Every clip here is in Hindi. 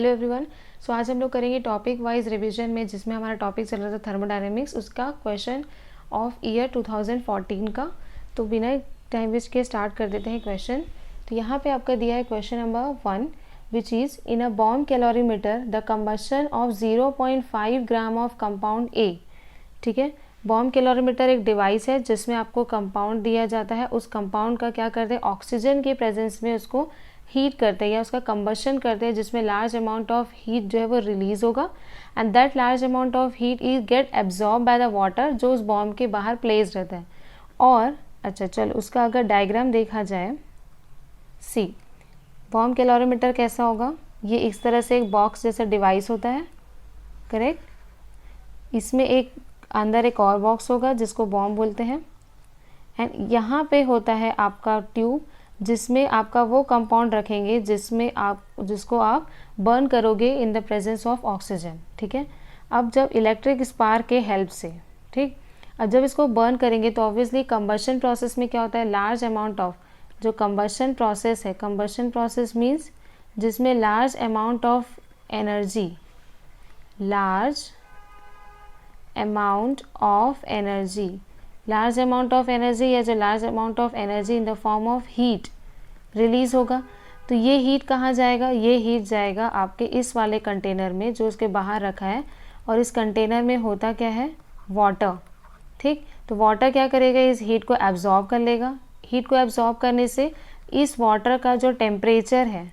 Hello everyone. सो आज हम लोग करेंगे टॉपिक वाइज रिवीजन में, जिसमें हमारा टॉपिक चल रहा था थर्मोडायनेमिक्स, उसका क्वेश्चन ऑफ ईयर 2014 का। तो बिना टाइम वेस्ट के स्टार्ट कर देते हैं क्वेश्चन। तो यहाँ पे आपका दिया है question number 1, which is in a bomb calorimeter the combustion of 0.5 gram of compound A. ठीक है, बॉम्ब कैलोरीमीटर एक डिवाइस है जिसमें आपको कंपाउंड दिया जाता है। उस कंपाउंड का क्या करते हैं, ऑक्सीजन के प्रेजेंस में उसको हीट करते हैं या उसका कंबशन करते हैं, जिसमें लार्ज अमाउंट ऑफ हीट जो है वो रिलीज होगा and that large amount of heat is get absorb by the water जो उस बॉम्ब के बाहर प्लेस रहता है। और अच्छा चलो उसका अगर डायग्राम देखा जाए, सी बॉम्ब कैलोरीमीटर कैसा होगा, ये इस तरह से एक बॉक्स जैसा डिवाइस होता है, करेक्ट। इसमें एक अंदर एक और बॉक्स होगा जिसको बॉम्ब बोलते हैं एंड यहाँ पे होता है आपका ट्यूब, जिसमें आपका वो कंपाउंड रखेंगे जिसको आप बर्न करोगे in the presence of oxygen. ठीक है, अब जब इलेक्ट्रिक स्पार्क के हेल्प से, ठीक, अब जब इसको बर्न करेंगे तो ऑब्वियसली कंबशन प्रोसेस में क्या होता है, लार्ज अमाउंट ऑफ जो कंबशन प्रोसेस है, कंबशन प्रोसेस मीन्स जिसमें large amount of energy large amount of energy या जो large amount of energy in the form of heat release होगा। तो ये हीट कहाँ जाएगा, ये हीट जाएगा आपके इस वाले कंटेनर में जो उसके बाहर रखा है, और इस कंटेनर में होता क्या है, वाटर। ठीक, तो वाटर क्या करेगा, इस हीट को एब्जॉर्ब कर लेगा। हीट को एब्जॉर्ब करने से इस वाटर का जो टेम्परेचर है,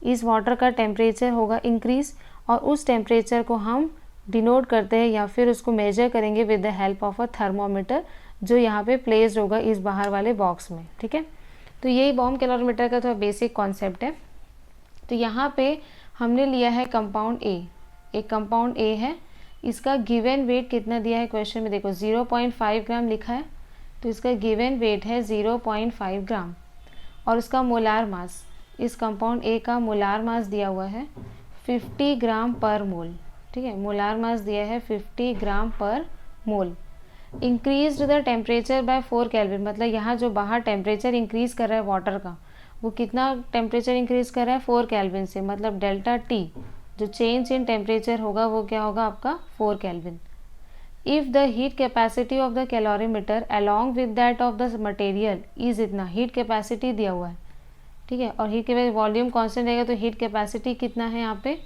इस वाटर का टेम्परेचर होगा इंक्रीज, और उस टेम्परेचर को हम डिनोट करते हैं या फिर उसको मेजर करेंगे with the help of a thermometer जो यहाँ पे प्लेस्ड होगा इस बाहर वाले बॉक्स में। ठीक है, तो यही बॉम्ब कैलोरीमीटर का थोड़ा बेसिक कॉन्सेप्ट है। तो यहाँ पे हमने लिया है कंपाउंड ए, एक कंपाउंड ए है, इसका गिवन वेट कितना दिया है क्वेश्चन में, देखो 0.5 ग्राम लिखा है, तो इसका गिवन वेट है 0.5 ग्राम और उसका मोलार मास, इस कंपाउंड ए का मोलार मास दिया हुआ है 50 ग्राम पर मोल। ठीक है, मोलार मास दिया है 50 ग्राम पर mole. Increase the temperature by 4 kelvin, मतलब यहाँ जो बाहर टेम्परेचर इंक्रीज कर रहा है वाटर का, वो कितना टेम्परेचर इंक्रीज कर रहा है, 4 केल्विन से, मतलब डेल्टा टी जो चेंज इन टेम्परेचर होगा वो क्या होगा आपका 4 kelvin. If the heat capacity of the calorimeter along with that of the material is इतना, हीट कैपेसिटी दिया हुआ है, ठीक है, और हीट के वॉल्यूम कॉन्स्टेंट रहेगा, तो हीट कैपेसिटी कितना है यहाँ पे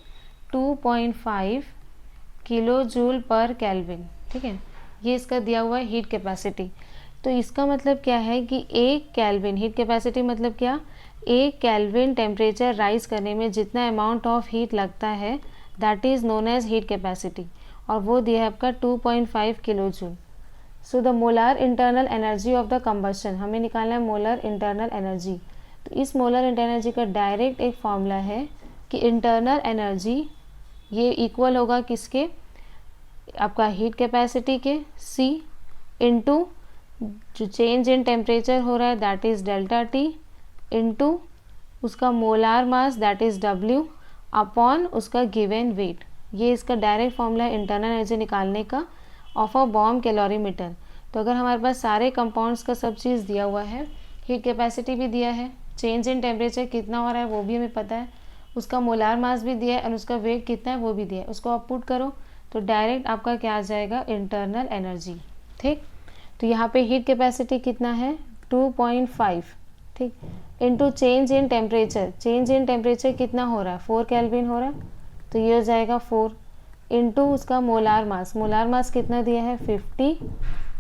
2.5 किलो जूल पर केल्विन। ठीक है, ये इसका दिया हुआ है हीट कैपेसिटी। तो इसका मतलब क्या है कि 1 केल्विन हीट कैपेसिटी मतलब क्या, 1 केल्विन टेम्परेचर राइज करने में जितना अमाउंट ऑफ हीट लगता है that is known as heat capacity, और वो दिया है आपका 2.5 kilo joule. So the molar internal energy of the combustion, हमें निकालना है मोलर इंटरनल एनर्जी। तो इस मोलर इंटरनल एनर्जी का डायरेक्ट एक फॉर्मूला है कि इंटरनल एनर्जी ये इक्वल होगा किसके, आपका हीट कैपेसिटी के, C इंटू जो चेंज इन टेम्परेचर हो रहा है that is delta T, into उसका molar mass that is W upon उसका गिवन वेट। ये इसका डायरेक्ट फॉर्मूला है इंटरनल एनर्जी निकालने का ऑफ अ बॉम्ब कैलोरीमीटर। तो अगर हमारे पास सारे कंपाउंड्स का सब चीज़ दिया हुआ है, हीट कैपेसिटी भी दिया है, चेंज इन टेम्परेचर कितना हो रहा है वो भी हमें पता है, उसका मोलार मास भी दिया है और उसका वेट कितना है वो भी दिया है, उसको आप पुट करो तो डायरेक्ट आपका क्या आ जाएगा, इंटरनल एनर्जी। ठीक, तो यहाँ पे हीट कैपेसिटी कितना है 2.5, ठीक, into change in temperature, change in temperature कितना हो रहा है 4 केल्विन हो रहा है, तो ये हो जाएगा 4 इंटू उसका मोलार मास कितना दिया है 50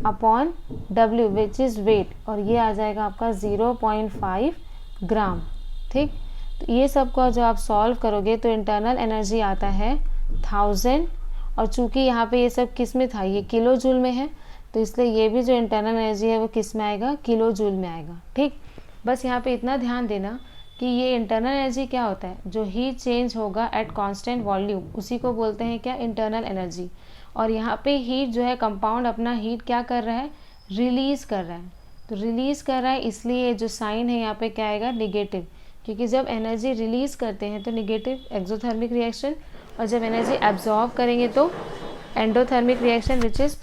upon W which is weight, और ये आ जाएगा आपका 0.5 ग्राम। ठीक, तो ये सब को जब आप सॉल्व करोगे तो इंटरनल एनर्जी आता है 1000, और चूंकि यहाँ पे ये सब किस में था, ये किलो जूल में है, तो इसलिए ये भी जो इंटरनल एनर्जी है वो किस में आएगा, किलो जूल में आएगा। ठीक, बस यहाँ पे इतना ध्यान देना कि ये इंटरनल एनर्जी क्या होता है, जो हीट चेंज होगा एट कांस्टेंट वॉल्यूम उसी को बोलते हैं क्या, इंटरनल एनर्जी। और यहाँ पे हीट जो है कंपाउंड अपना हीट क्या कर रहा है, रिलीज़ कर रहा है, तो रिलीज़ कर रहा है इसलिए जो साइन है यहाँ पे क्या आएगा, निगेटिव, क्योंकि जब एनर्जी रिलीज़ करते हैं तो निगेटिव एक्सोथर्मिक रिएक्शन, और जब एनर्जी एब्जॉर्ब करेंगे तो एंडोथर्मिक रिएक्शन विच इज़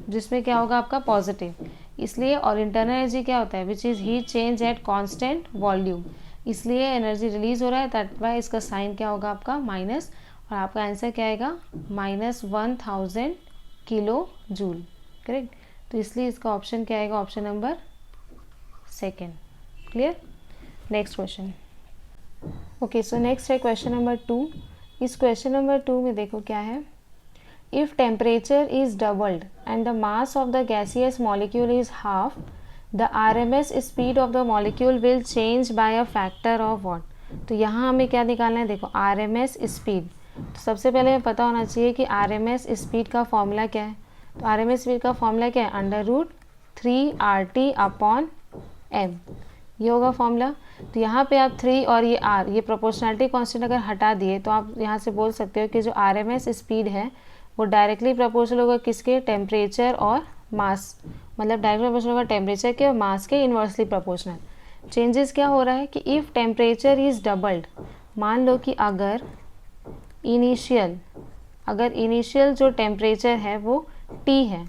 जिसमें क्या होगा आपका पॉजिटिव। इसलिए और इंटरनल एनर्जी क्या होता है, which is heat change at constant volume, इसलिए एनर्जी रिलीज़ हो रहा है, दैट वाई इसका साइन क्या होगा आपका माइनस, और आपका आंसर क्या आएगा -1000 किलो जूल, करेक्ट। तो इसलिए इसका ऑप्शन क्या आएगा, option number second. Clear. Next question. Okay, so next है क्वेश्चन नंबर 2। इस क्वेश्चन नंबर 2 में देखो क्या है, if temperature is doubled and the mass of the gaseous molecule is half, the RMS speed of the molecule will change bye a factor of what. तो यहाँ हमें क्या निकालना है, देखो RMS स्पीड। तो सबसे पहले हमें पता होना चाहिए कि RMS स्पीड का फॉर्मूला क्या है। तो RMS स्पीड का फॉर्मूला क्या है, √3RT/m, ये होगा फॉर्मूला। तो यहाँ पे आप 3 और ये R, ये प्रोपोर्शनलिटी कांस्टेंट अगर हटा दिए तो आप यहाँ से बोल सकते हो कि जो RMS स्पीड है वो डायरेक्टली प्रोपोर्शनल होगा किसके, टेम्परेचर और मास, मतलब डायरेक्टली प्रोपोर्शनल होगा टेम्परेचर के और मास के इन्वर्सली प्रोपोर्शनल। चेंजेस क्या हो रहा है कि इफ़ टेम्परेचर इज़ डबल्ड, मान लो कि अगर इनिशियल जो टेम्परेचर है वो T है,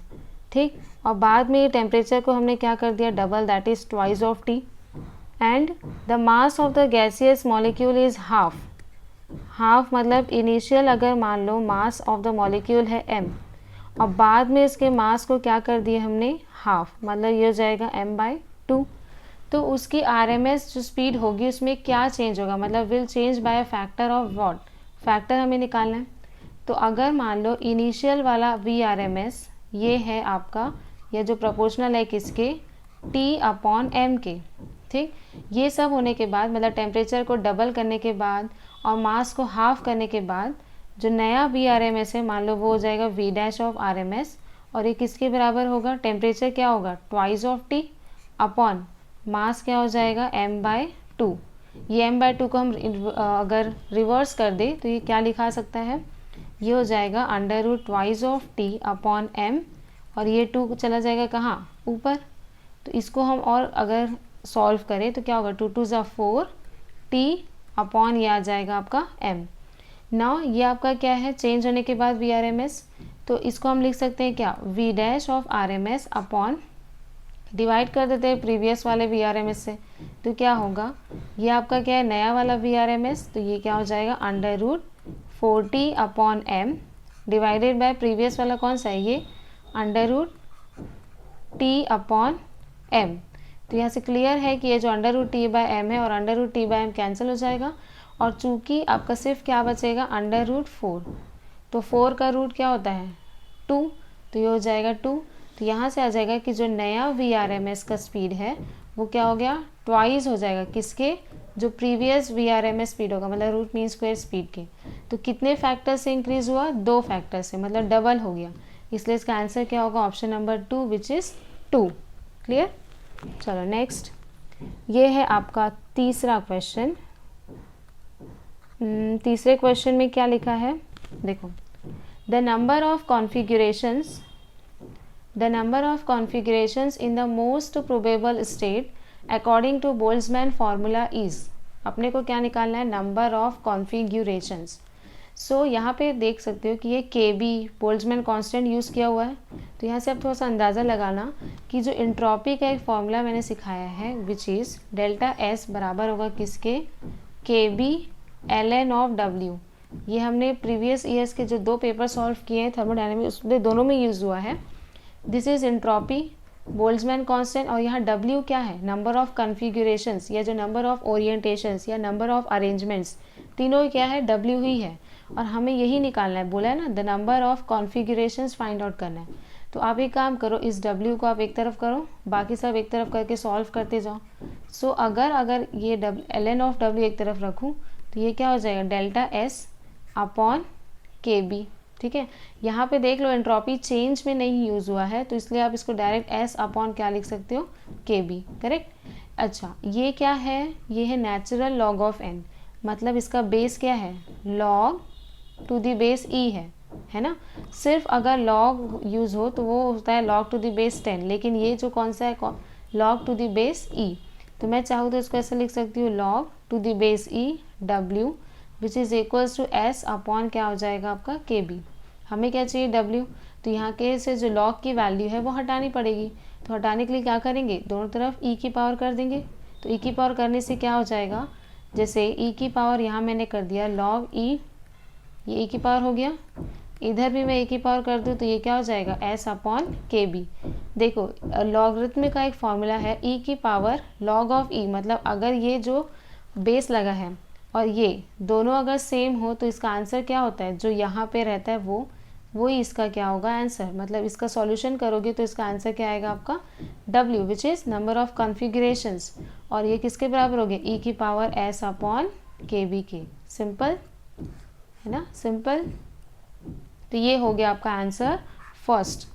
ठीक, और बाद में ये टेम्परेचर को हमने क्या कर दिया, double, that is twice of T, and the mass of the gaseous molecule is half मतलब इनिशियल अगर मान लो मास ऑफ द मॉलिक्यूल है m, और बाद में इसके मास को क्या कर दिया हमने, हाफ, मतलब ये हो जाएगा m/2। तो उसकी RMS जो स्पीड होगी उसमें क्या चेंज होगा, मतलब will change bye a factor of what, factor हमें निकालना है। तो अगर मान लो इनिशियल वाला VRMS ये है आपका, ये जो प्रोपोर्शनल है किसके, T/m के, ठीक। ये सब होने के बाद, मतलब टेम्परेचर को डबल करने के बाद और मास को हाफ करने के बाद जो नया VRMS है मान लो वो हो जाएगा V'/RMS, और ये किसके बराबर होगा, टेम्परेचर क्या होगा, twice of T upon mass क्या हो जाएगा m/2। ये m/2 को हम अगर रिवर्स कर दे तो ये क्या लिखा सकता है, ये हो जाएगा √2/T/m, और ये 2 चला जाएगा कहाँ, ऊपर। तो इसको हम और अगर सॉल्व करें तो क्या होगा, 2 2 ज़ा 4 T अपॉन ये आ जाएगा आपका m। नाउ ये आपका क्या है, चेंज होने के बाद VRMS, तो इसको हम लिख सकते हैं क्या, V'/RMS अपॉन, डिवाइड कर देते हैं प्रीवियस वाले VRMS से, तो क्या होगा, ये आपका क्या है, नया वाला VRMS, तो ये क्या हो जाएगा √4T/m डिवाइडेड बाय प्रीवियस वाला कौन सा है, ये √T/m। तो यहाँ से क्लियर है कि ये जो √T/m है और √T/m कैंसिल हो जाएगा, और चूंकि आपका सिर्फ क्या बचेगा, √4, तो 4 का रूट क्या होता है 2, तो ये हो जाएगा 2। तो यहाँ से आ जाएगा कि जो नया VRMS का स्पीड है वो क्या हो गया, ट्वाइस हो जाएगा किसके, जो प्रीवियस VRMS स्पीड होगा, मतलब √m² स्पीड के। तो कितने फैक्टर से इंक्रीज हुआ, 2 फैक्टर से, मतलब डबल हो गया। इसलिए इसका आंसर क्या होगा, option number 2 which is 2। Clear. चलो नेक्स्ट, ये है आपका तीसरा क्वेश्चन। तीसरे क्वेश्चन में क्या लिखा है, देखो, the number of configurations in the most probable state according to Boltzmann formula is. अपने को क्या निकालना है, नंबर ऑफ कॉन्फ़िगरेशंस। सो यहाँ पे देख सकते हो कि ये KB बोल्ट्जमैन कांस्टेंट यूज़ किया हुआ है। तो यहाँ से आप थोड़ा सा अंदाज़ा लगाना कि जो इंट्रॉपी का एक फॉर्मूला मैंने सिखाया है विच इज़ ΔS बराबर होगा किसके, KB ln ऑफ W। ये हमने प्रीवियस ईयर्स के जो 2 पेपर सॉल्व किए हैं थर्मोडायनेमिक्स, उसमें दोनों में यूज़ हुआ है। This is entropy, Boltzmann constant, और यहाँ W क्या है, नंबर ऑफ कॉन्फ़िगरेशंस या जो नंबर ऑफ ओरिएंटेशंस या नंबर ऑफ अरेंजमेंट्स, तीनों क्या है, W ही है। और हमें यही निकालना है, बोला है ना, the number of configurations find out करना है। तो आप एक काम करो, इस W को आप एक तरफ करो, बाकी सब एक तरफ करके सॉल्व करते जाओ। सो अगर ये ln ऑफ W एक तरफ रखूँ तो ये क्या हो जाएगा, ΔS अपॉन KB। ठीक है, यहाँ पे देख लो एंट्रोपी चेंज में नहीं यूज़ हुआ है, तो इसलिए आप इसको डायरेक्ट S अपॉन क्या लिख सकते हो, KB। करेक्ट। अच्छा, ये क्या है, ये है नेचुरल लॉग ऑफ n, मतलब इसका बेस क्या है, log to the base e है ना। सिर्फ अगर log यूज़ हो तो वो होता है log टू द बेस 10, लेकिन ये जो कौन सा है, log to the base e। तो मैं चाहूँ तो इसको ऐसे लिख सकती हूँ, log to the base e W which is equals to S upon क्या हो जाएगा आपका KB। हमें क्या चाहिए, W। तो यहाँ के से जो log की वैल्यू है वो हटानी पड़ेगी, तो हटाने के लिए क्या करेंगे, दोनों तरफ e की पावर कर देंगे। तो e की पावर करने से क्या हो जाएगा, जैसे ई की पावर यहाँ मैंने कर दिया लॉग ई, ये ई की पावर हो गया, इधर भी मैं ई की पावर कर दूँ तो ये क्या हो जाएगा एस अपॉन के बी। देखो लॉगरिथम का एक फॉर्मूला है ई की पावर लॉग ऑफ ई, मतलब अगर ये जो बेस लगा है और ये दोनों अगर सेम हो तो इसका आंसर क्या होता है, जो यहाँ पे रहता है वो ही इसका क्या होगा आंसर, मतलब इसका सॉल्यूशन करोगे तो इसका आंसर क्या आएगा आपका W, which is number of configurations, और ये किसके बराबर हो गया ई की पावर एस अपॉन के बी के। सिंपल है ना, सिंपल। तो ये हो गया आपका आंसर फर्स्ट,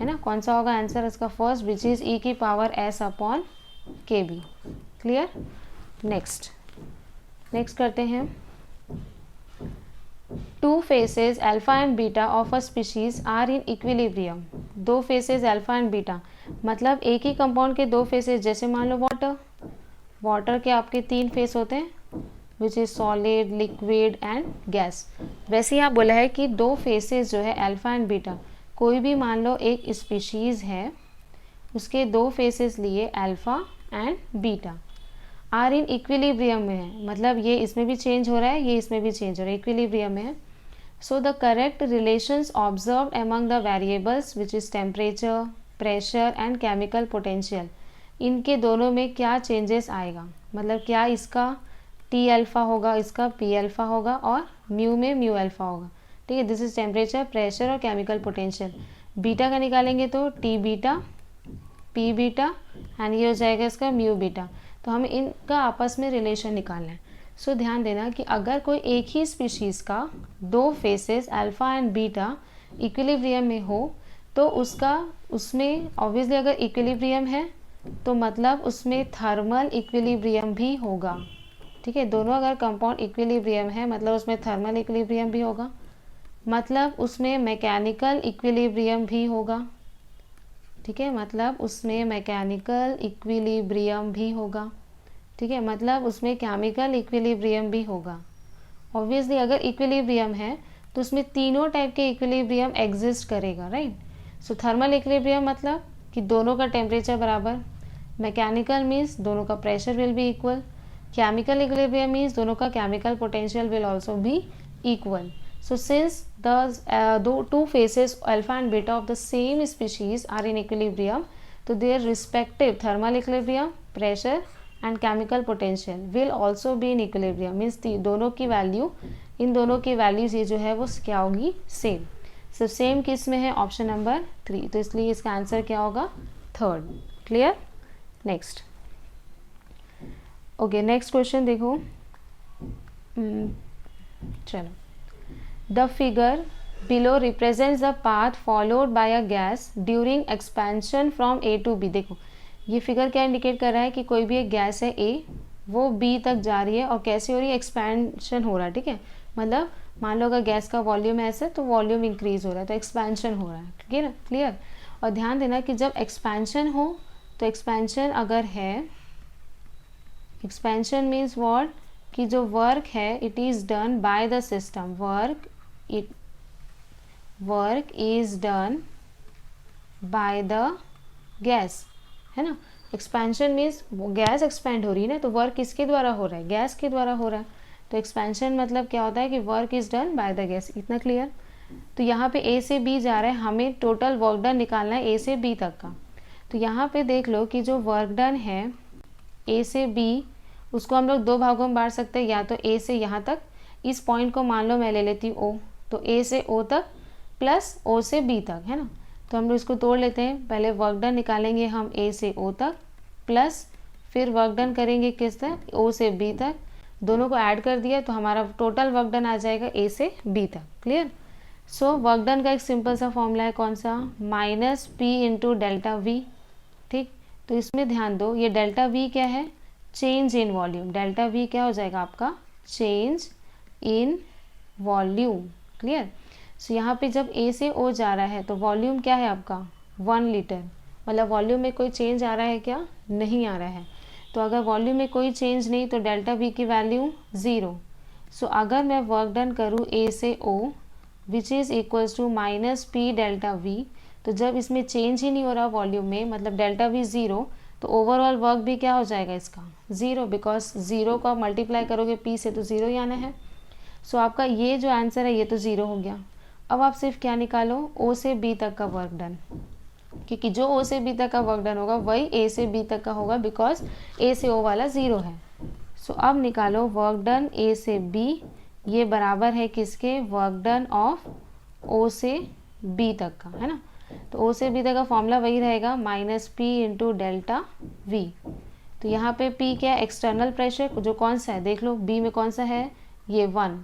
है ना, कौन सा होगा आंसर इसका फर्स्ट, विच इज़ ई की पावर एस अपॉन के बी। क्लियर। नेक्स्ट करते हैं। Two phases alpha and beta of a species are in equilibrium. दो फेसेस अल्फा एंड बीटा, मतलब एक ही कंपाउंड के दो फेसेस, जैसे मान लो वाटर के आपके तीन फेस होते हैं which is solid, liquid and gas. वैसे यहाँ बोला है कि दो फेसेस जो है अल्फा एंड बीटा, कोई भी मान लो एक स्पीशीज़ है उसके दो फेसेस लिए alpha and beta are in equilibrium में है, मतलब ये इसमें भी चेंज हो रहा है, ये इसमें भी चेंज हो रहा है, इक्विलिब्रियम में है। So the correct relations observed among the variables which is temperature, pressure and chemical potential, इनके दोनों में क्या चेंजेस आएगा, मतलब क्या इसका टी अल्फ़ा होगा, इसका पी अल्फ़ा होगा और म्यू में म्यू अल्फ़ा होगा। ठीक है, दिस इज टेम्परेचर, प्रेशर और केमिकल पोटेंशियल। बीटा का निकालेंगे तो T beta, P beta and ये हो जाएगा इसका म्यू बीटा। तो हमें इनका आपस में रिलेशन निकालना है। सो ध्यान देना कि अगर कोई एक ही स्पीशीज़ का दो faces alpha and beta equilibrium में हो तो उसमें ऑब्वियसली अगर इक्विलिब्रियम है तो मतलब उसमें थर्मल इक्विलिब्रियम भी होगा। ठीक है, दोनों अगर कंपाउंड इक्विलिब्रियम है मतलब उसमें थर्मल इक्विलिब्रियम भी होगा, मतलब उसमें मैकेनिकल इक्विलिब्रियम भी होगा। ठीक है, मतलब उसमें मैकेनिकल इक्विलिब्रियम भी होगा। ठीक है, मतलब उसमें केमिकल इक्विलिब्रियम भी होगा। ऑब्वियसली अगर इक्विलिब्रियम है तो उसमें तीनों टाइप के इक्विलिब्रियम एग्जिस्ट करेगा, राइट। सो थर्मल इक्विलिब्रियम मतलब कि दोनों का टेम्परेचर बराबर, मैकेनिकल मीन्स दोनों का pressure will be equal, chemical equilibrium means दोनों का chemical potential will also be equal. So since the two faces alpha and beta of the same species are in equilibrium, तो their respective thermal equilibrium, pressure and chemical potential will also be in equilibrium, means दोनों की वैल्यू, इन दोनों की वैल्यूज ये जो है वो क्या होगी सेम। सो सेम किस में है, ऑप्शन नंबर 3, तो इसलिए इसका आंसर क्या होगा third. Clear. Next, okay next question देखो। चलो, The figure below represents the path followed by a gas during expansion from A to B। देखो ये फिगर क्या इंडिकेट कर रहा है कि कोई भी एक गैस है A, वो B तक जा रही है और कैसे हो रही है, एक्सपेंशन हो रहा है। ठीक है, मतलब मान लो अगर गैस का वॉल्यूम ऐसा तो वॉल्यूम इंक्रीज हो रहा है तो एक्सपेंशन हो रहा है। क्लियर। और ध्यान देना कि जब एक्सपेंशन हो तो एक्सपेंशन अगर है, एक्सपेंशन मीन्स व्हाट, कि जो वर्क है it is done by the system, work is done by the gas, है ना। एक्सपेंशन मीन्स गैस एक्सपेंड हो रही है ना, तो वर्क किसके द्वारा हो रहा है, गैस के द्वारा हो रहा है। तो एक्सपेंशन मतलब क्या होता है कि work is done by the gas. इतना क्लियर। तो यहाँ पे ए से बी जा रहा है, हमें टोटल वर्क डन निकालना है ए से बी तक का। तो यहाँ पे देख लो कि जो वर्क डन है ए से बी, उसको हम लोग दो भागों में बांट सकते हैं, या तो ए से यहाँ तक, इस पॉइंट को मान लो मैं ले लेती हूँ ओ, तो ए से ओ तक प्लस ओ से बी तक, है ना। तो हम लोग इसको तोड़ लेते हैं, पहले वर्क डन निकालेंगे हम ए से ओ तक, प्लस फिर वर्क डन करेंगे किस तक, ओ से बी तक, दोनों को ऐड कर दिया तो हमारा टोटल वर्क डन आ जाएगा ए से बी तक। क्लियर। सो वर्क डन का एक सिंपल सा फॉर्मूला है, कौन सा, minus P into delta we. ठीक, तो इसमें ध्यान दो, ये डेल्टा वी क्या है, change in volume. Delta we क्या हो जाएगा आपका, change in volume. Clear. So यहाँ पे जब ए से ओ जा रहा है तो वॉल्यूम क्या है आपका 1 लीटर, मतलब वॉल्यूम में कोई चेंज आ रहा है क्या, नहीं आ रहा है। तो अगर वॉल्यूम में कोई चेंज नहीं तो डेल्टा वी की वैल्यू 0। सो अगर मैं वर्क डन करूँ ए से O which is equals to minus P delta V, तो जब इसमें चेंज ही नहीं हो रहा वॉल्यूम में, मतलब डेल्टा वी 0, तो तो ओवरऑल वर्क भी क्या हो जाएगा इसका 0, बिकॉज 0 को आप मल्टीप्लाई करोगे P से तो 0 ही आना है। सो आपका ये जो आंसर है ये तो 0 हो गया। अब आप सिर्फ क्या निकालो, O से B तक का वर्क डन, क्योंकि जो O से B तक का वर्क डन होगा वही A से B तक का होगा, बिकॉज A से O वाला 0 है। सो अब निकालो वर्क डन A से B, ये बराबर है किसके, वर्क डन ऑफ O से B तक का, है ना। तो O से B तक का फॉर्मूला वही रहेगा -P इंटू डेल्टा V। तो यहाँ पे P क्या है, एक्सटर्नल प्रेशर, जो कौन सा है देख लो, B में कौन सा है, ये 1,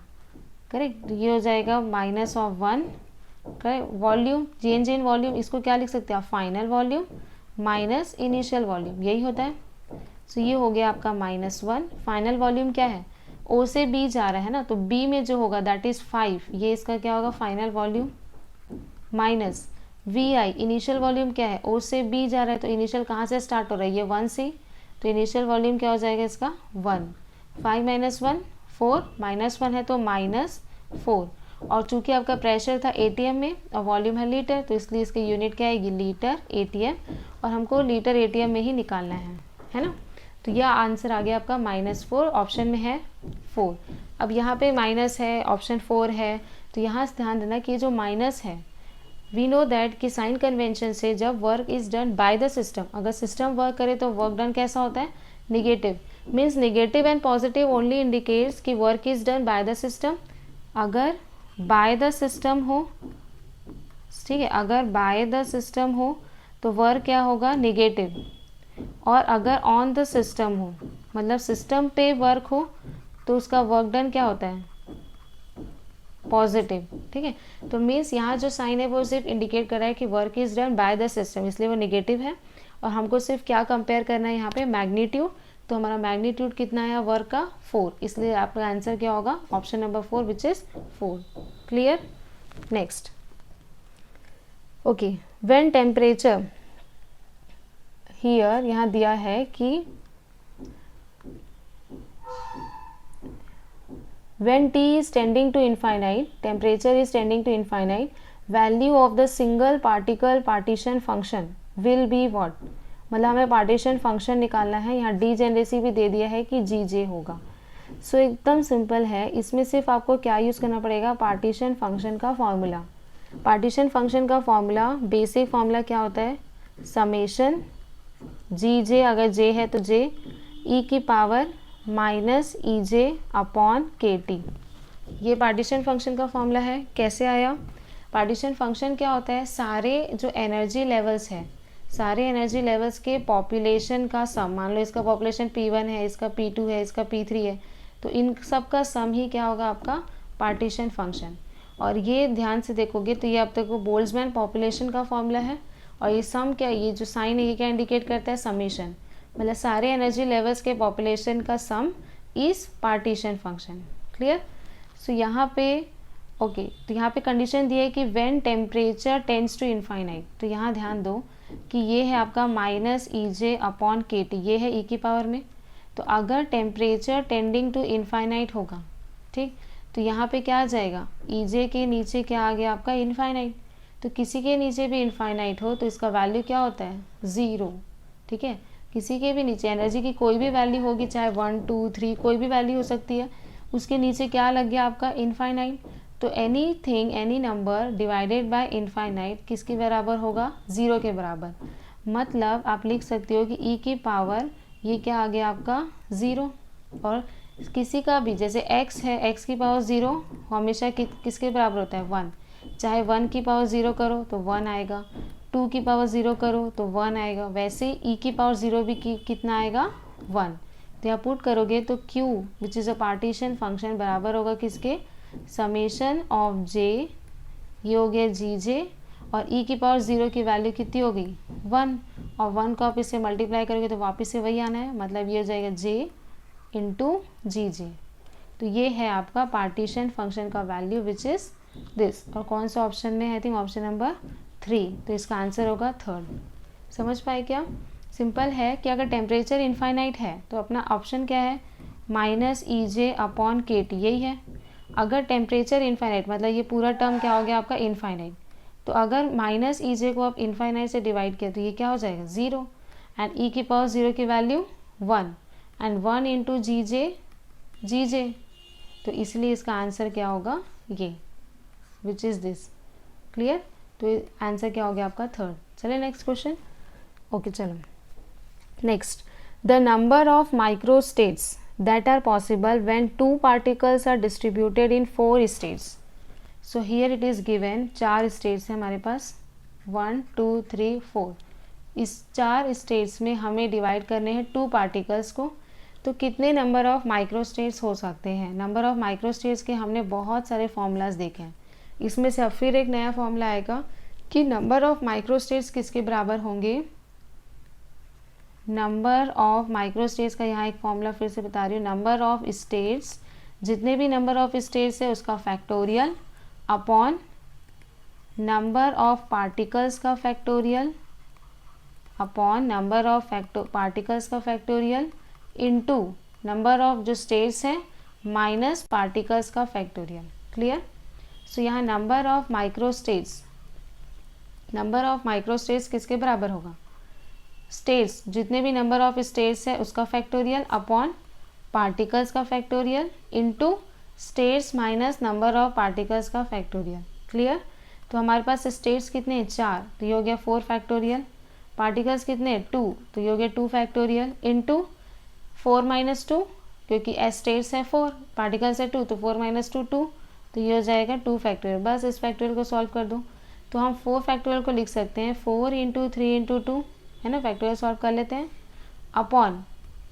करेक्ट। ये हो जाएगा -1, correct. Volume, change in volume, इसको क्या लिख सकते हैं आप, final volume minus initial volume, यही होता है। सो ये हो गया आपका -1। फाइनल वॉल्यूम क्या है, O से B जा रहा है ना, तो B में जो होगा दैट इज़ 5, ये इसका क्या होगा final volume, minus VI, initial volume क्या है, O से B जा रहा है तो इनिशियल कहाँ से स्टार्ट हो रहा है, ये 1 से, तो इनिशियल वॉल्यूम क्या हो जाएगा इसका 1। 5 - 1 4, -1 है तो -4, और चूंकि आपका प्रेशर था ATM में और वॉल्यूम है लीटर, तो इसलिए इसकी यूनिट क्या आएगी, लीटर ATM, और हमको लीटर ATM में ही निकालना है ना। तो यह आंसर आ गया आपका -4, ऑप्शन में है 4। अब यहाँ पे माइनस है, ऑप्शन 4 है, तो यहाँ से ध्यान देना कि जो माइनस है, वी नो दैट कि साइन कन्वेंशन से जब work is done by the system, अगर सिस्टम वर्क करे तो वर्क डन कैसा होता है, negative, means negative and positive only indicates कि work is done by the system. अगर बाय द सिस्टम हो, ठीक है, अगर बाय द सिस्टम हो तो वर्क क्या होगा, निगेटिव, और अगर ऑन द सिस्टम हो, मतलब सिस्टम पे वर्क हो, तो उसका वर्क डन क्या होता है, पॉजिटिव, ठीक है। तो मीन्स यहाँ जो साइन है वो सिर्फ इंडिकेट कर रहा है कि work is done by the system, इसलिए वो निगेटिव है। और हमको सिर्फ क्या कंपेयर करना है यहाँ पे, मैग्नीट्यूड, तो हमारा मैग्नीट्यूड कितना है वर्क का, 4, इसलिए आपका आंसर क्या होगा, option number 4 which is 4। Clear. Next, okay, when temperature, here यहाँ दिया है कि when T is tending to infinite, temperature is tending to infinite, value of the single particle partition function will be what, मतलब हमें पार्टीशन फंक्शन निकालना है। यहाँ डीजेनरेसी भी दे दिया है कि GJ होगा। सो एकदम सिंपल है, इसमें सिर्फ आपको क्या यूज़ करना पड़ेगा, पार्टीशन फंक्शन का फॉर्मूला। पार्टीशन फंक्शन का फॉर्मूला, बेसिक फॉर्मूला क्या होता है, समेशन GJ, अगर J है तो J e की पावर -EJ अपॉन KT, ये पार्टीशन फंक्शन का फॉर्मूला है। कैसे आया, पार्टीशन फंक्शन क्या होता है, सारे जो एनर्जी लेवल्स है, सारे एनर्जी लेवल्स के पॉपुलेशन का सम, मान लो इसका पॉपुलेशन P1 है, इसका P2 है, इसका P3 है, तो इन सब का सम ही क्या होगा आपका पार्टीशन फंक्शन। और ये ध्यान से देखोगे तो ये अब तक वो बोल्ट्जमैन पॉपुलेशन का फॉर्मूला है, और ये सम क्या, ये जो साइन है ये क्या इंडिकेट करता है, समेशन, मतलब सारे एनर्जी लेवल्स के पॉपुलेशन का सम इस पार्टीशन फंक्शन। क्लियर। सो यहाँ पे ओके, तो यहाँ पे कंडीशन दी है कि when temperature tends to infinite, तो यहाँ ध्यान दो कि ये है आपका -EJ अपॉन KT, ये है E की पावर में। तो अगर टेम्परेचर टेंडिंग टू इनफाइनाइट होगा, ठीक, तो यहाँ पे क्या आ जाएगा, EJ के नीचे क्या आ गया आपका इनफाइनाइट। तो किसी के नीचे भी इनफाइनाइट हो तो इसका वैल्यू क्या होता है, 0, ठीक है। किसी के भी नीचे एनर्जी की कोई भी वैल्यू होगी, चाहे 1 2 3 कोई भी वैल्यू हो सकती है, उसके नीचे क्या लग गया आपका इनफाइनाइट। तो anything, any number divided by infinite किसके बराबर होगा, 0 के बराबर। मतलब आप लिख सकते हो कि E की पावर ये क्या आ गया आपका 0, और किसी का भी जैसे x है, x की पावर 0 हमेशा किसके बराबर होता है, 1, चाहे 1 की पावर 0 करो तो 1 आएगा, 2 की पावर 0 करो तो 1 आएगा, वैसे E की पावर 0 भी कितना आएगा, 1। तो यहाँ पुट करोगे तो Q which is a partition function बराबर होगा किसके, समेशन ऑफ J, ये हो गया GJ, और E की पावर 0 की वैल्यू कितनी हो गई, 1, और 1 को आप इससे मल्टीप्लाई करोगे तो वापस से वही आना है, मतलब ये हो जाएगा J इंटू GJ। तो ये है आपका पार्टीशन फंक्शन का वैल्यू विच इज़ दिस, और कौन सा ऑप्शन में है, आई थिंक ऑप्शन नंबर 3, तो इसका आंसर होगा 3rd। समझ पाए क्या, सिंपल है कि अगर टेम्परेचर इनफाइनाइट है तो अपना ऑप्शन क्या है, -EJ अपॉन KT, यही है। अगर टेम्परेचर इनफाइनाइट मतलब ये पूरा टर्म क्या हो गया आपका इनफाइनाइट, तो अगर -EJ को आप इनफाइनाइट से डिवाइड किया तो ये क्या हो जाएगा 0, एंड ई की पावर 0 की वैल्यू 1 एंड 1 इंटू जी जे, तो इसलिए इसका आंसर क्या होगा ये, विच इज़ दिस। क्लियर? तो आंसर क्या हो गया आपका थर्ड। चलिए नेक्स्ट क्वेश्चन। ओके चलो next, the number of micro states that are possible when two particles are distributed in 4 states. So here it is given 4 states है हमारे पास 1 2 3 4। इस 4 states में हमें डिवाइड करने हैं 2 particles को, तो कितने नंबर ऑफ माइक्रो स्टेट्स हो सकते हैं। नंबर ऑफ माइक्रो स्टेट्स के हमने बहुत सारे फॉर्मूलाज देखे हैं, इसमें से अब फिर एक नया फॉर्मूला आएगा कि नंबर ऑफ माइक्रो स्टेट्स किसके बराबर होंगे। नंबर ऑफ माइक्रो स्टेट्स का यहाँ एक फॉर्मूला फिर से बता रही हूँ, नंबर ऑफ स्टेट्स, जितने भी नंबर ऑफ स्टेट्स है उसका factorial upon number of particles का factorial upon number of particles का फैक्टोरियल इनटू नंबर ऑफ जो स्टेट्स है माइनस पार्टिकल्स का फैक्टोरियल। क्लियर? सो यहाँ नंबर ऑफ माइक्रो स्टेट्स किसके बराबर होगा, स्टेट्स, जितने भी नंबर ऑफ स्टेट्स है उसका फैक्टोरियल अपॉन पार्टिकल्स का factorial into states minus number of particles का फैक्टोरियल। क्लियर? तो हमारे पास स्टेट्स कितने हैं 4, तो ये हो गया 4 फैक्टोरियल, पार्टिकल्स कितने 2, तो ये हो गया 2 फैक्टोरियल इनटू 4 माइनस 2, क्योंकि एस स्टेट्स है 4, पार्टिकल्स है 2, तो 4 माइनस 2 2, तो ये हो जाएगा 2 फैक्टोरियल। बस इस फैक्टोरियल को सॉल्व कर दो, तो हम 4 फैक्टोरियल को लिख सकते हैं 4 इंटू 3 इंटू 2, है ना, फैक्टोरियल सॉल्व कर लेते हैं, अपॉन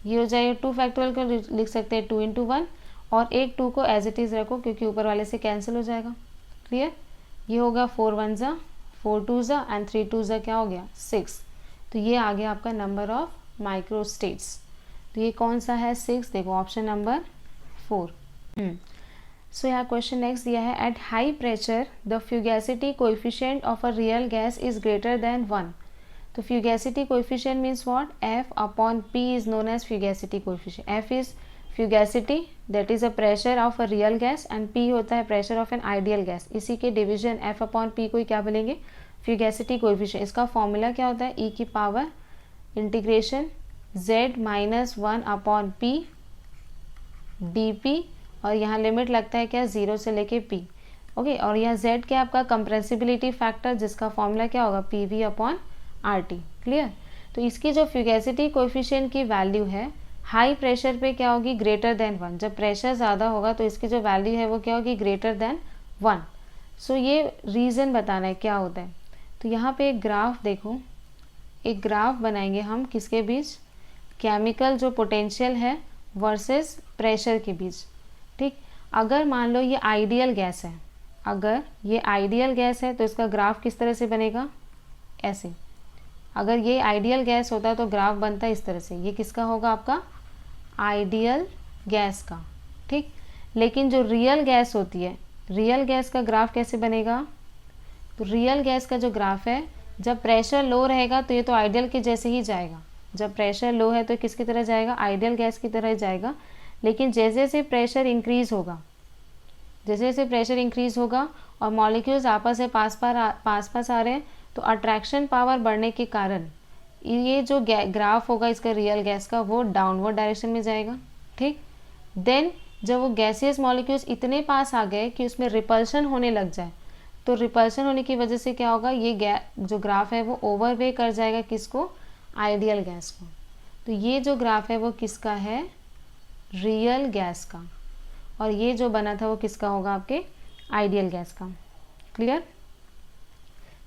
ये हो जाएगा 2 फैक्टोरियल को लिख सकते हैं 2 इंटू 1, और एक 2 को एज इट इज़ रखो क्योंकि ऊपर वाले से कैंसिल हो जाएगा। क्लियर? ये होगा 4 1 ज़ा 4 2 ज़ा एंड 3 2 ज़ा क्या हो गया 6। तो ये आ गया आपका नंबर ऑफ माइक्रो स्टेट्स। तो ये कौन सा है 6, देखो ऑप्शन नंबर 4। सो यहाँ क्वेश्चन नेक्स्ट दिया है, at high pressure the fugacity coefficient of a real gas is greater than 1। तो fugacity coefficient means what, F upon P is known as fugacity coefficient. F is fugacity that is a pressure of a real gas and P होता है pressure of an ideal gas. इसी के डिवीजन F अपॉन P को ही क्या बोलेंगे, फ्यूगैसिटी कोएफिशिएंट। इसका फॉर्मूला क्या होता है, E की power integration Z minus 1 upon P dP, और यहाँ लिमिट लगता है क्या 0 से लेके P। ओके, और यहाँ Z क्या आपका कंप्रेसिबिलिटी फैक्टर, जिसका फॉर्मूला क्या होगा PV अपॉन RT। क्लियर? तो इसकी जो फ्यूगैसिटी कोएफिशिएंट की वैल्यू है हाई प्रेशर पे क्या होगी, ग्रेटर देन 1। जब प्रेशर ज़्यादा होगा तो इसकी जो वैल्यू है वो क्या होगी, ग्रेटर देन 1। सो ये रीज़न बताना है क्या होता है। तो यहाँ पे एक ग्राफ देखो, एक ग्राफ बनाएंगे हम किसके बीच, केमिकल जो पोटेंशियल है वर्सेस प्रेशर के बीच। ठीक, अगर मान लो ये आइडियल गैस है, अगर ये आइडियल गैस है तो इसका ग्राफ किस तरह से बनेगा, ऐसे। अगर ये आइडियल गैस होता है तो ग्राफ बनता है इस तरह से, ये किसका होगा आपका आइडियल गैस का। ठीक, लेकिन जो रियल गैस होती है, रियल गैस का ग्राफ कैसे बनेगा, तो रियल गैस का जो ग्राफ है, जब प्रेशर लो रहेगा तो ये तो आइडियल के जैसे ही जाएगा। जब प्रेशर लो है तो किसकी तरह जाएगा, आइडियल गैस की तरह जाएगा। लेकिन जैसे जैसे प्रेशर इंक्रीज होगा, जैसे जैसे प्रेशर इंक्रीज होगा और मॉलिक्यूल्स आपस से पास पास आ रहे हैं, तो अट्रैक्शन पावर बढ़ने के कारण ये जो ग्राफ होगा इसका रियल गैस का, वो डाउनवर्ड डायरेक्शन में जाएगा। ठीक, देन जब वो गैसियस मॉलिक्यूल्स इतने पास आ गए कि उसमें रिपल्शन होने लग जाए, तो रिपल्शन होने की वजह से क्या होगा, ये जो ग्राफ है वो ओवरवे कर जाएगा किसको, आइडियल गैस को। तो ये जो ग्राफ है वो किसका है, रियल गैस का, और ये जो बना था वो किसका होगा, आपके आइडियल गैस का। क्लियर?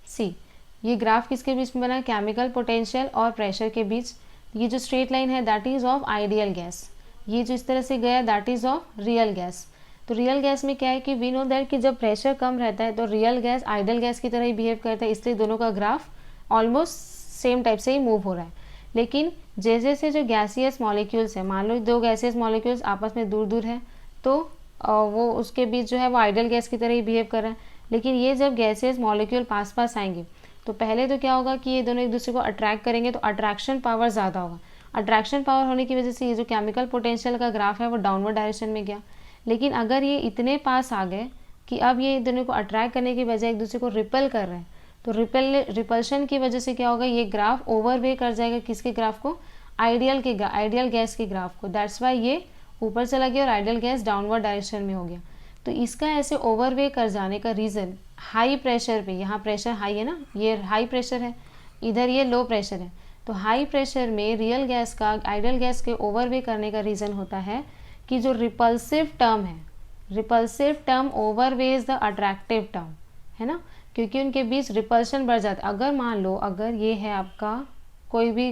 सी, ये ग्राफ किसके बीच में बना, केमिकल पोटेंशियल और प्रेशर के बीच। ये जो स्ट्रेट लाइन है that is of ideal gas, ये जो इस तरह से गया that is of real gas. तो रियल गैस में क्या है कि वी नो दैट कि जब प्रेशर कम रहता है तो रियल गैस आइडियल गैस की तरह ही बिहेव करता है, इसलिए दोनों का ग्राफ ऑलमोस्ट सेम टाइप से ही मूव हो रहा है। लेकिन जैसे जैसे जो गैसियस मॉलिक्यूल्स है, मान लो 2 गैसियस मॉलिक्यूल्स आपस में दूर दूर है, तो वो उसके बीच जो है वो आइडियल गैस की तरह ही बिहेव कर रहा है। लेकिन ये जब गैसियस मॉलिक्यूल पास पास आएंगे तो पहले तो क्या होगा कि ये दोनों एक दूसरे को अट्रैक्ट करेंगे, तो अट्रैक्शन पावर ज़्यादा होगा। अट्रैक्शन पावर होने की वजह से ये जो केमिकल पोटेंशियल का ग्राफ है वो डाउनवर्ड डायरेक्शन में गया। लेकिन अगर ये इतने पास आ गए कि अब ये दोनों को अट्रैक्ट करने की बजाय एक दूसरे को रिपेल कर रहे हैं, तो रिपल्शन की वजह से क्या होगा, ये ग्राफ ओवरवे कर जाएगा किसके ग्राफ को, आइडियल गैस के ग्राफ को। दैट्स वाई ये ऊपर चला गया और आइडियल गैस डाउनवर्ड डायरेक्शन में हो गया। तो इसका ऐसे ओवरवे कर जाने का रीज़न हाई प्रेशर पे, यहाँ प्रेशर हाई है ना, ये हाई प्रेशर है, इधर ये लो प्रेशर है, तो हाई प्रेशर में रियल गैस का आइडियल गैस के ओवरवे करने का रीज़न होता है कि जो रिपल्सिव टर्म है, repulsive term overweighs the attractive term, है ना, क्योंकि उनके बीच रिपल्शन बढ़ जाता है। अगर मान लो अगर ये है आपका कोई भी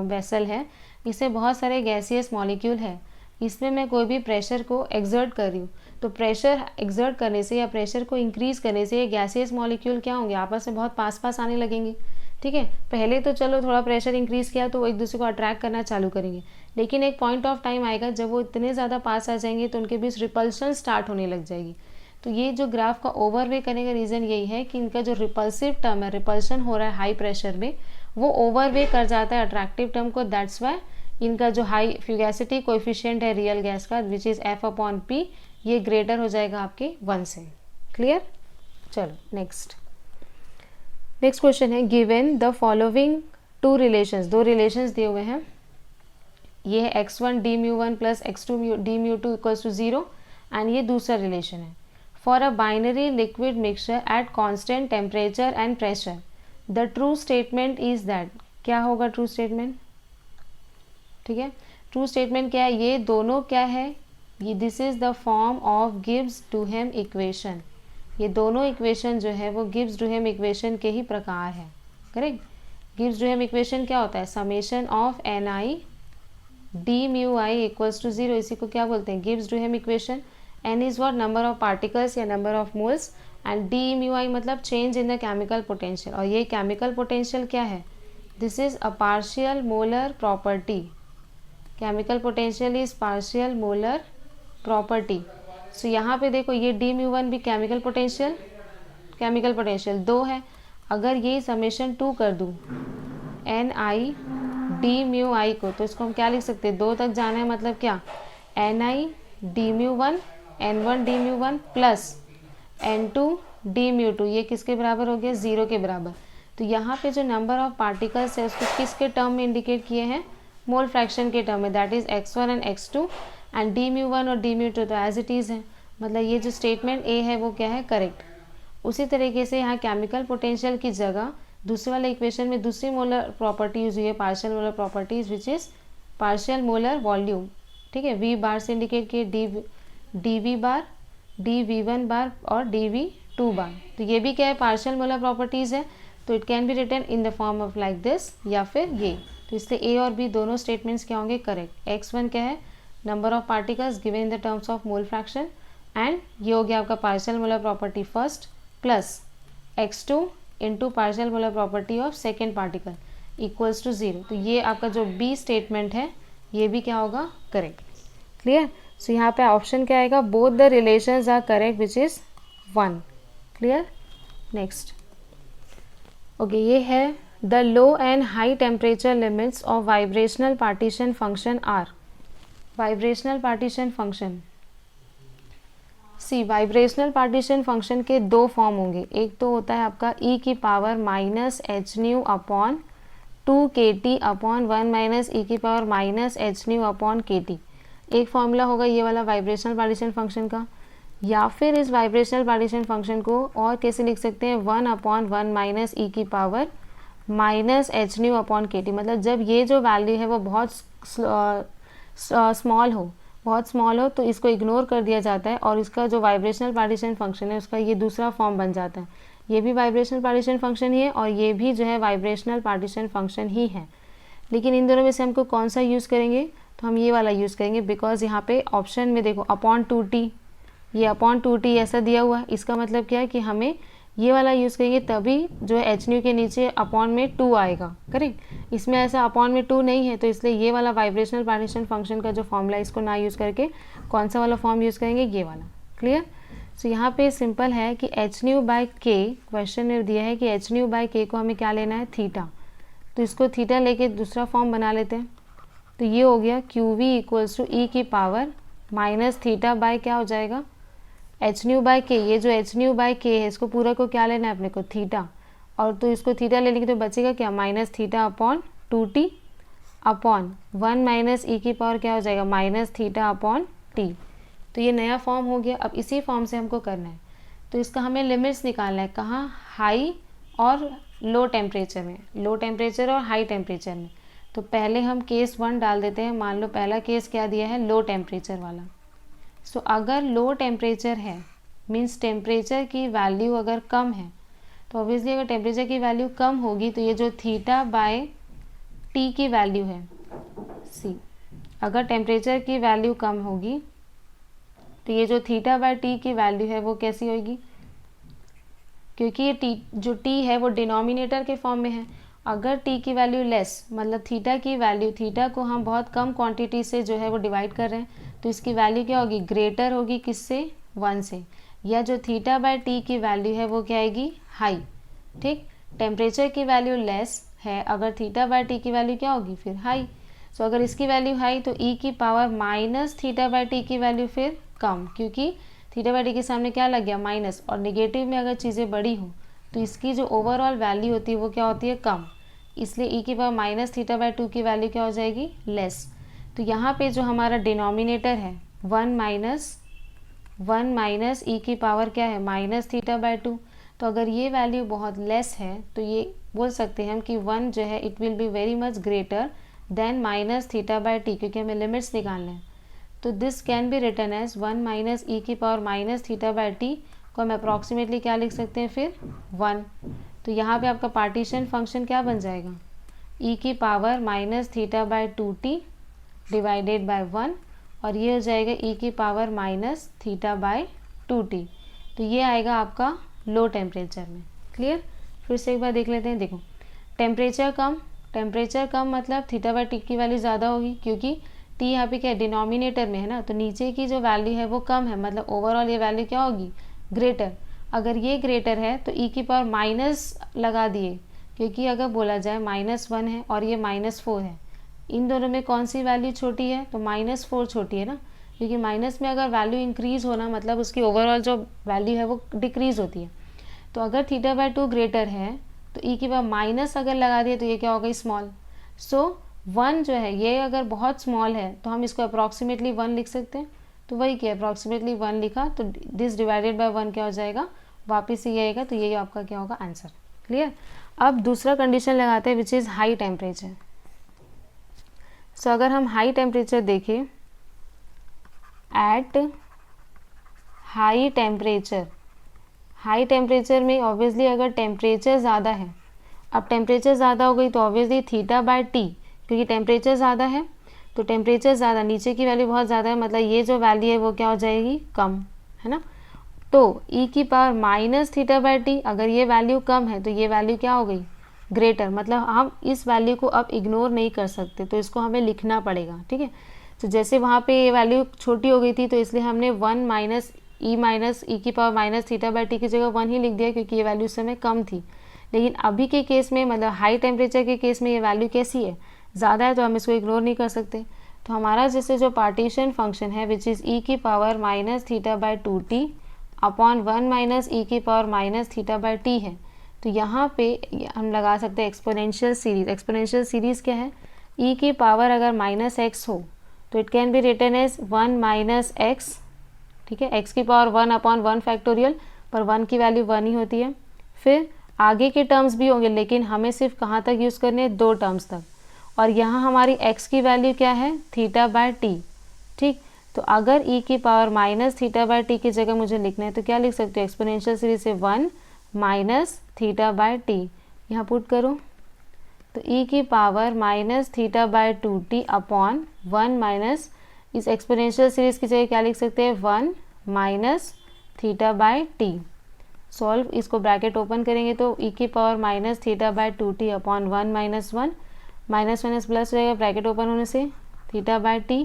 वेसल है, इससे बहुत सारे गैसियस मॉलिक्यूल है, इसमें मैं कोई भी प्रेशर को एक्सर्ट कर रही हूँ, तो प्रेशर एक्सर्ट करने से या प्रेशर को इंक्रीज़ करने से ये गैसियस मॉलिक्यूल क्या होंगे, आपस में बहुत पास आने लगेंगे। ठीक है, पहले तो चलो थोड़ा प्रेशर इंक्रीज़ किया तो वो एक दूसरे को अट्रैक्ट करना चालू करेंगे, लेकिन एक पॉइंट ऑफ टाइम आएगा जब वो इतने ज़्यादा पास आ जाएंगे तो उनके बीच रिपल्शन स्टार्ट होने लग जाएगी। तो ये जो ग्राफ का ओवरवे करने का रीज़न यही है कि इनका जो रिपल्सिव टर्म है, रिपल्शन हो रहा है हाई प्रेशर में, वो ओवरवे कर जाता है अट्रैक्टिव टर्म को। दैट्स वाई इनका जो हाई फ्यूगैसिटी कोएफिशिएंट है रियल गैस का, विच इज़ F/P, ये ग्रेटर हो जाएगा आपके 1 से। क्लियर? चलो नेक्स्ट क्वेश्चन है, given the following two relations, दो रिलेशंस दिए हुए हैं, ये है x1 d/1 plus x2 d/2 equals to 0 and ये दूसरा रिलेशन है। For a binary liquid mixture at constant temperature and pressure the true statement is that, क्या होगा ट्रू स्टेटमेंट? ठीक है, ट्रू स्टेटमेंट क्या है, ये दोनों क्या है, ये this is the form of Gibbs Duhem equation, ये दोनों इक्वेशन जो है वो गिब्स-डुहेम इक्वेशन के ही प्रकार है। करेक्ट, गिब्स-डुहेम इक्वेशन क्या होता है, summation of Ni d/μi equals to 0, इसी को क्या बोलते हैं, Gibbs Duhem equation. N is what, number of particles या number of moles, and d/μi मतलब change in the chemical potential, और ये केमिकल पोटेंशियल क्या है, this is a partial molar property, chemical potential is partial molar property. So यहाँ पे देखो ये d/1 भी केमिकल पोटेंशियल 2 है, अगर ये समेशन 2 कर दूँ Ni d/μi को, तो इसको हम क्या लिख सकते हैं, 2 तक जाना है मतलब क्या, Ni d/1 N1 d/1 plus N2 d/2, ये किसके बराबर हो गया, 0 के बराबर। तो यहाँ पे जो नंबर ऑफ पार्टिकल्स है उसको किसके टर्म में इंडिकेट किए हैं, मोल फ्रैक्शन के टर्म में, that is x1 and x2, and d/1 और d/2 तो एज इट इज़ है, मतलब ये जो स्टेटमेंट ए है वो क्या है, करेक्ट। उसी तरीके से यहाँ केमिकल पोटेंशियल की जगह दूसरे वाले इक्वेशन में दूसरी मोलर प्रॉपर्टी यूज हुई है, partial molar properties, which is partial molar volume. ठीक है, v बार से इंडिकेट किए, dv बार, dv1 बार और dv2 बार, तो ये भी क्या है, पार्शियल मोलर प्रॉपर्टीज़ है, तो it can be written in the form of like this या फिर ये। तो इसलिए ए और बी दोनों स्टेटमेंट्स क्या होंगे, करेक्ट। x1 क्या है, number of particles given in the terms of mole fraction, and ये हो गया आपका partial molar property first plus x2 into partial molar property of second particle equals to 0। तो ये आपका जो बी स्टेटमेंट है ये भी क्या होगा, करेक्ट। क्लियर? सो यहाँ पे ऑप्शन क्या आएगा, both the relations are correct which is 1। Clear? Next okay, ये है the low and high temperature limits of vibrational partition function are. Vibrational partition function, see vibrational partition function के 2 फॉर्म होंगे, एक तो होता है आपका e की power -hν upon 2kT upon 1 minus e की पावर -hν अपॉन kT, एक फॉर्मूला होगा ये वाला वाइब्रेशनल पार्टीशन फंक्शन का। या फिर इस वाइब्रेशनल पार्टीशन फंक्शन को और कैसे लिख सकते हैं, 1/1 माइनस e की पावर -hν अपॉन kT, मतलब जब ये जो वैल्यू है वो बहुत स्मॉल हो तो इसको इग्नोर कर दिया जाता है और इसका जो वाइब्रेशनल पार्टीशन फंक्शन है उसका ये दूसरा फॉर्म बन जाता है। ये भी वाइब्रेशनल पार्टीशन फंक्शन ही है और ये भी जो है वाइब्रेशनल पार्टीशन फंक्शन ही है, लेकिन इन दोनों में से हमको कौन सा यूज़ करेंगे, तो हम ये वाला यूज़ करेंगे, बिकॉज यहाँ पे ऑप्शन में देखो अपॉन 2t, ये अपॉन 2t ऐसा दिया हुआ है, इसका मतलब क्या है कि हमें ये वाला यूज़ करेंगे तभी जो है hν के नीचे अपॉन में 2 आएगा। करेक्ट, इसमें ऐसा अपॉन में 2 नहीं है, तो इसलिए ये वाला वाइब्रेशनल पार्टीशन फंक्शन का जो फॉर्मूला इसको ना यूज़ करके कौन सा वाला फॉर्म यूज़ करेंगे, ये वाला। क्लियर? सो यहाँ पे सिंपल है कि hν/k, क्वेश्चन में दिया है कि hν/k को हमें क्या लेना है, थीटा, तो इसको थीटा लेके दूसरा फॉर्म बना लेते हैं, तो ये हो गया QV इक्वल्स टू e की पावर माइनस थीटा बाय क्या हो जाएगा, hν/k, ये जो hν/k है इसको पूरा को क्या लेना है अपने को, थीटा, और तो इसको थीटा ले लेंगे तो बचेगा क्या, minus theta upon 2t upon 1 minus E की पावर क्या हो जाएगा, माइनस थीटा अपॉन टी। तो ये नया फॉर्म हो गया। अब इसी फॉर्म से हमको करना है, तो इसका हमें लिमिट्स निकालना है, कहाँ, हाई और लो टेम्परेचर में, लो टेम्परेचर और हाई टेम्परेचर में। तो पहले हम केस 1 डाल देते हैं। मान लो पहला केस क्या दिया है, लो टेम्परेचर वाला। सो अगर लो टेम्परेचर है मीन्स टेम्परेचर की वैल्यू अगर कम है, तो ऑब्वियसली अगर टेम्परेचर की वैल्यू कम होगी तो ये जो थीटा बाय टी की वैल्यू है, सी, अगर टेम्परेचर की वैल्यू कम होगी तो ये जो थीटा बाय टी की वैल्यू है वो कैसी होगी, क्योंकि ये टी जो टी है वो डिनोमिनेटर के फॉर्म में है। अगर टी की वैल्यू लेस, मतलब थीटा की वैल्यू, थीटा को हम बहुत कम क्वांटिटी से जो है वो डिवाइड कर रहे हैं, तो इसकी वैल्यू क्या होगी, ग्रेटर होगी किससे, 1 से। या जो थीटा बाय टी की वैल्यू है वो क्या आएगी, हाई। ठीक, टेम्परेचर की वैल्यू लेस है, अगर थीटा बाय टी की वैल्यू क्या होगी, फिर हाई। सो अगर इसकी वैल्यू हाई तो ई की power minus theta by T की वैल्यू फिर कम, क्योंकि थीटा बाय टी के सामने क्या लग गया, माइनस, और निगेटिव में अगर चीज़ें बड़ी हो तो इसकी जो ओवरऑल वैल्यू होती है वो क्या होती है, कम। इसलिए ई की पावर माइनस थीटा बाय 2 की वैल्यू क्या हो जाएगी, लेस। तो यहाँ पे जो हमारा डिनोमिनेटर है 1 माइनस ई की पावर क्या है, माइनस थीटा बाय 2। तो अगर ये वैल्यू बहुत लेस है तो ये बोल सकते हैं हम कि 1 जो है it will be very much greater than minus theta by T, क्योंकि हमें लिमिट्स निकालना है। तो this can be written as 1 minus E की power minus theta by T को हम अप्रॉक्सीमेटली क्या लिख सकते हैं, फिर 1। तो यहाँ पे आपका पार्टीशन फंक्शन क्या बन जाएगा, ई की power minus theta by 2t divided by 1, और ये हो जाएगा ई की power minus theta by 2t। तो ये आएगा आपका लो टेम्परेचर में। क्लियर, फिर से एक बार देख लेते हैं। देखो, टेम्परेचर कम मतलब थीटा बाय टी की वैल्यू ज़्यादा होगी, क्योंकि टी यहाँ पे क्या है, डिनोमिनेटर में है ना, तो नीचे की जो वैल्यू है वो कम है, मतलब ओवरऑल ये वैल्यू क्या होगी, ग्रेटर। अगर ये ग्रेटर है तो ई की पावर माइनस लगा दिए, क्योंकि अगर बोला जाए -1 है और ये -4 है, इन दोनों में कौन सी वैल्यू छोटी है, तो -4 छोटी है ना, क्योंकि माइनस में अगर वैल्यू इंक्रीज होना मतलब उसकी ओवरऑल जो वैल्यू है वो डिक्रीज होती है। तो अगर थीटा बाय 2 ग्रेटर है तो ई की पावर माइनस अगर लगा दिए तो ये क्या होगा, स्मॉल। सो 1 जो है ये अगर बहुत स्मॉल है तो हम इसको अप्रॉक्सीमेटली 1 लिख सकते हैं। तो वही किया, अप्रॉक्सीमेटली 1 लिखा, तो दिस डिवाइडेड बाय 1 क्या हो जाएगा, वापस ये आएगा। तो ये आपका क्या होगा, आंसर। क्लियर। अब दूसरा कंडीशन लगाते हैं विच इज़ हाई टेम्परेचर। सो अगर हम हाई टेम्परेचर देखें, एट हाई टेम्परेचर में ऑब्वियसली अगर टेम्परेचर ज़्यादा है, अब टेम्परेचर ज़्यादा हो गई तो ऑब्वियसली थीटा बाय टी, क्योंकि टेम्परेचर ज़्यादा है तो टेम्परेचर ज़्यादा, नीचे की वैल्यू बहुत ज़्यादा है, मतलब ये जो वैल्यू है वो क्या हो जाएगी, कम, है ना। तो ई की power minus theta by T, अगर ये वैल्यू कम है तो ये वैल्यू क्या हो गई, ग्रेटर, मतलब हम इस वैल्यू को अब इग्नोर नहीं कर सकते, तो इसको हमें लिखना पड़ेगा। ठीक है, तो जैसे वहाँ पे ये वैल्यू छोटी हो गई थी तो इसलिए हमने 1 माइनस ई की power minus theta by T की जगह 1 ही लिख दिया, क्योंकि ये वैल्यू उस समय कम थी। लेकिन अभी के केस में, मतलब हाई टेम्परेचर के केस में ये वैल्यू कैसी है, ज़्यादा है, तो हम इसको इग्नोर नहीं कर सकते। तो हमारा जैसे जो पार्टीशन फंक्शन है विच इज़ ई की power minus theta by 2t upon 1 minus E की power minus theta by T है, तो यहाँ पे हम लगा सकते हैं एक्सपोनेंशियल सीरीज। एक्सपोनेंशियल सीरीज़ क्या है, ई की पावर अगर -x हो तो it can be written as 1 minus x. ठीक है, x की पावर 1 अपॉन 1 फैक्टोरियल, पर 1 की वैल्यू 1 ही होती है। फिर आगे के टर्म्स भी होंगे, लेकिन हमें सिर्फ कहाँ तक यूज़ करने हैं, 2 टर्म्स तक। और यहाँ हमारी x की वैल्यू क्या है, थीटा बाय टी। ठीक, तो अगर e की power minus theta by T की जगह मुझे लिखना है तो क्या लिख सकते हो, एक्सपोनेंशियल सीरीज से 1 माइनस थीटा बाय टी, यहाँ पुट करो तो e की power minus theta by 2t upon 1 minus, इस एक्सपोनेंशियल सीरीज की जगह क्या लिख सकते हैं, 1 minus theta by T. Solve, इसको ब्रैकेट ओपन करेंगे तो e की power minus theta by 2t upon 1 minus 1, minus minus plus हो जाएगा ब्रैकेट ओपन होने से, थीटा बाय टी,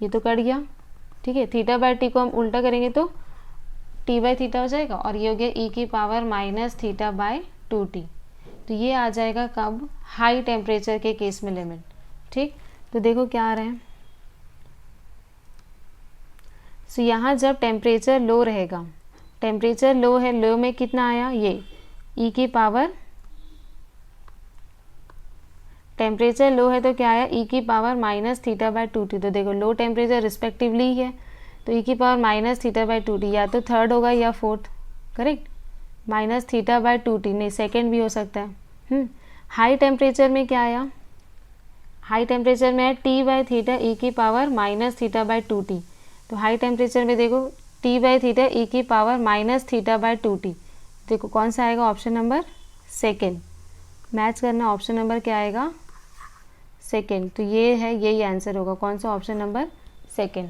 ये तो कट गया। ठीक है, थीटा बाय टी को हम उल्टा करेंगे तो t बाय थीटा हो जाएगा, और ये हो गया e की power minus theta by 2t। तो ये आ जाएगा कब, हाई टेम्परेचर के केस में लिमिट। ठीक, तो देखो क्या आ रहा है। सो यहाँ जब टेम्परेचर लो रहेगा, टेम्परेचर लो है, लो में कितना आया, ये e की पावर टेम्परेचर लो है तो क्या आया, ई की power minus theta by 2t। तो देखो लो टेम्परेचर रिस्पेक्टिवली है, तो ई की power minus theta by 2t या तो थर्ड होगा या fourth, correct. Minus theta by 2t, नहीं सेकेंड भी हो सकता है। हाई टेम्परेचर में क्या आया, हाई टेम्परेचर में है टी बाय थीटा ई की power minus theta by 2t। तो हाई टेम्परेचर में देखो टी बाय थीटा ई की power minus theta by 2t। देखो कौन सा आएगा, ऑप्शन नंबर सेकेंड। मैच करना, ऑप्शन नंबर क्या आएगा, सेकेंड। तो ये है, यही आंसर होगा, कौन सा, ऑप्शन नंबर सेकेंड।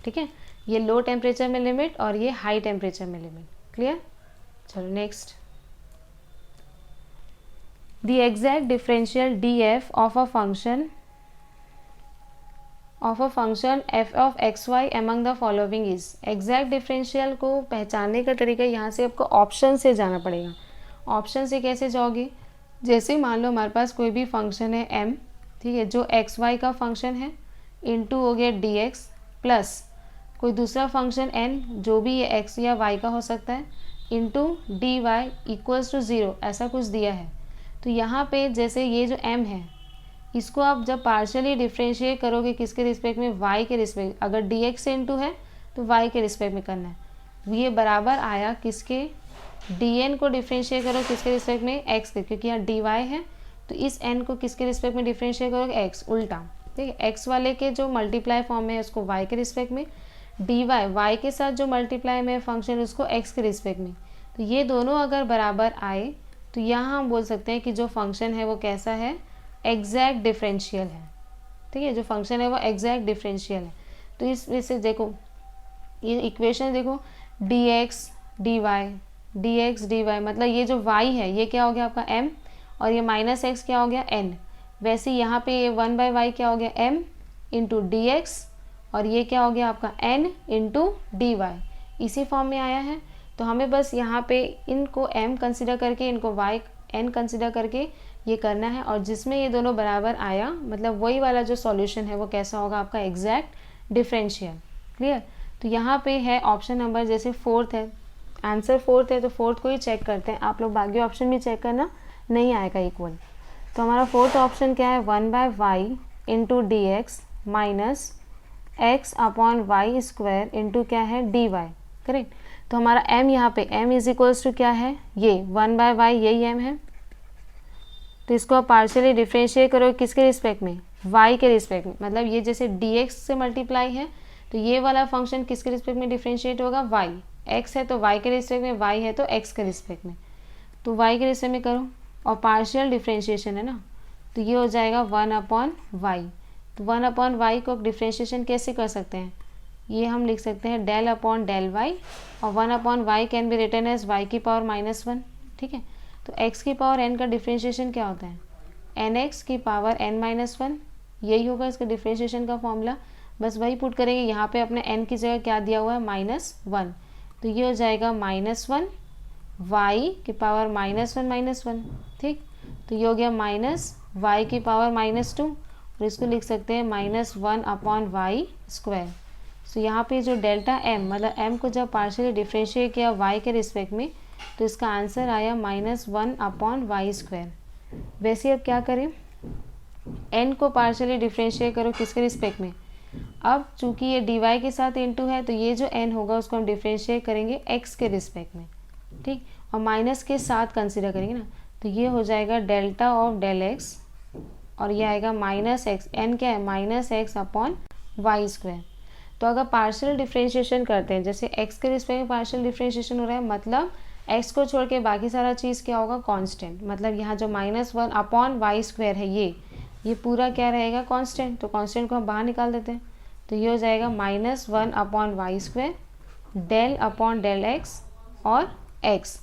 ठीक है, ये लो टेम्परेचर में लिमिट और ये हाई टेम्परेचर में लिमिट। क्लियर। चलो next, the exact differential d f of a function f of x y among the following is. Exact differential को पहचानने का तरीका यहाँ से आपको ऑप्शन से जाना पड़ेगा। ऑप्शन से कैसे जाओगे, जैसे मान लो हमारे पास कोई भी फंक्शन है m, ठीक है, जो एक्स वाई का फंक्शन है, इनटू हो गया डी एक्स प्लस कोई दूसरा फंक्शन n जो भी ये x या y का हो सकता है, into d y equals to 0, ऐसा कुछ दिया है। तो यहाँ पे जैसे ये जो m है, इसको आप जब पार्शियली डिफ्रेंशिएट करोगे किसके रिस्पेक्ट में, y के रिस्पेक्ट, अगर dx से इनटू है तो y के रिस्पेक्ट में करना है। ये बराबर आया किसके, dn को डिफ्रेंशिएट करो किसके रिस्पेक्ट में, x के, क्योंकि यहाँ dy है तो इस n को किसके रिस्पेक्ट में डिफ्रेंशिएट करोगे, x, उल्टा। ठीक है, x वाले के जो मल्टीप्लाई फॉर्म में है उसको y के रिस्पेक्ट में, dy y के साथ जो मल्टीप्लाई में फंक्शन उसको x के रिस्पेक्ट में। तो ये दोनों अगर बराबर आए तो यहाँ हम बोल सकते हैं कि जो फंक्शन है वो कैसा है, एग्जैक्ट डिफरेंशियल है। ठीक है, जो फंक्शन है वो एग्जैक्ट डिफरेंशियल है। तो इस वजह से देखो ये इक्वेशन देखो, dx dy मतलब ये जो y है ये क्या हो गया आपका m, और ये माइनस एक्स क्या हो गया n। वैसे यहाँ पे ये 1/y क्या हो गया m इंटू डी एक्स, और ये क्या हो गया आपका n इंटू डी वाई, इसी फॉर्म में आया है। तो हमें बस यहाँ पे इनको m कंसिडर करके इनको y n कंसिडर करके ये करना है, और जिसमें ये दोनों बराबर आया मतलब वही वाला जो सॉल्यूशन है वो कैसा होगा आपका, एग्जैक्ट डिफरेंशियल। क्लियर। तो यहाँ पे है ऑप्शन नंबर, जैसे फोर्थ है, आंसर फोर्थ है तो फोर्थ को ही चेक करते हैं। आप लोग बाकी ऑप्शन भी चेक करना, नहीं आएगा इक्वल। तो हमारा फोर्थ ऑप्शन क्या है, 1/y into d x minus x upon y square into क्या है, डी वाई। करेक्ट। तो हमारा m यहाँ पे m इज इक्वल्स टू क्या है, ये 1/y, यही m है। तो इसको आप पार्शियली डिफ्रेंशिएट करो किसके रिस्पेक्ट में, y के रिस्पेक्ट में। मतलब ये जैसे dx से मल्टीप्लाई है तो ये वाला फंक्शन किसके रिस्पेक्ट में डिफ्रेंशिएट होगा, y, x है तो y के रिस्पेक्ट में, y है तो x के रिस्पेक्ट में। तो y के रिस्पेक्ट में करो, और पार्शियल डिफ्रेंशिएशन है ना, तो ये हो जाएगा 1/y। तो 1/y को डिफ्रेंशिएशन कैसे कर सकते हैं, ये हम लिख सकते हैं डेल अपॉन डेल वाई, और 1/y can be written as y की पावर -1। ठीक है, तो x की पावर n का डिफ्रेंशिएशन क्या होता है, nx की पावर n-1, यही होगा इसका डिफ्रेंशिएशन का फॉर्मूला। बस वही पुट करेंगे, यहाँ पे अपने n की जगह क्या दिया हुआ है, -1, तो ये हो जाएगा -1 y की पावर -1। ठीक, तो ये हो गया माइनस y की पावर -2, और इसको लिख सकते हैं -1/y स्क्वायर। तो यहाँ पे जो डेल्टा m मतलब m को जब पार्शियली डिफ्रेंशिएट किया y के रिस्पेक्ट में तो इसका आंसर आया -1/y स्क्वायर। वैसे अब क्या करें, n को पार्शियली डिफ्रेंशिएट करो किसके रिस्पेक्ट में। अब चूंकि ये dy के साथ इनटू है तो ये जो n होगा उसको हम डिफ्रेंशिएट करेंगे x के रिस्पेक्ट में। ठीक, और माइनस के साथ कंसिडर करेंगे ना, तो ये हो जाएगा डेल्टा ऑफ डेल x, और ये आएगा -x, n क्या है -x/y स्क्वायर। तो अगर पार्शियल डिफ्रेंशिएशन करते हैं, जैसे x के रिस्पेक्ट में पार्शियल डिफ्रेंशिएशन हो रहा है, मतलब x को छोड़ के बाकी सारा चीज़ क्या होगा, कांस्टेंट। मतलब यहाँ जो -1/y स्क्वायर है ये पूरा क्या रहेगा, कांस्टेंट। तो कांस्टेंट को हम बाहर निकाल देते हैं, तो ये हो जाएगा -1/y square del upon del x और x,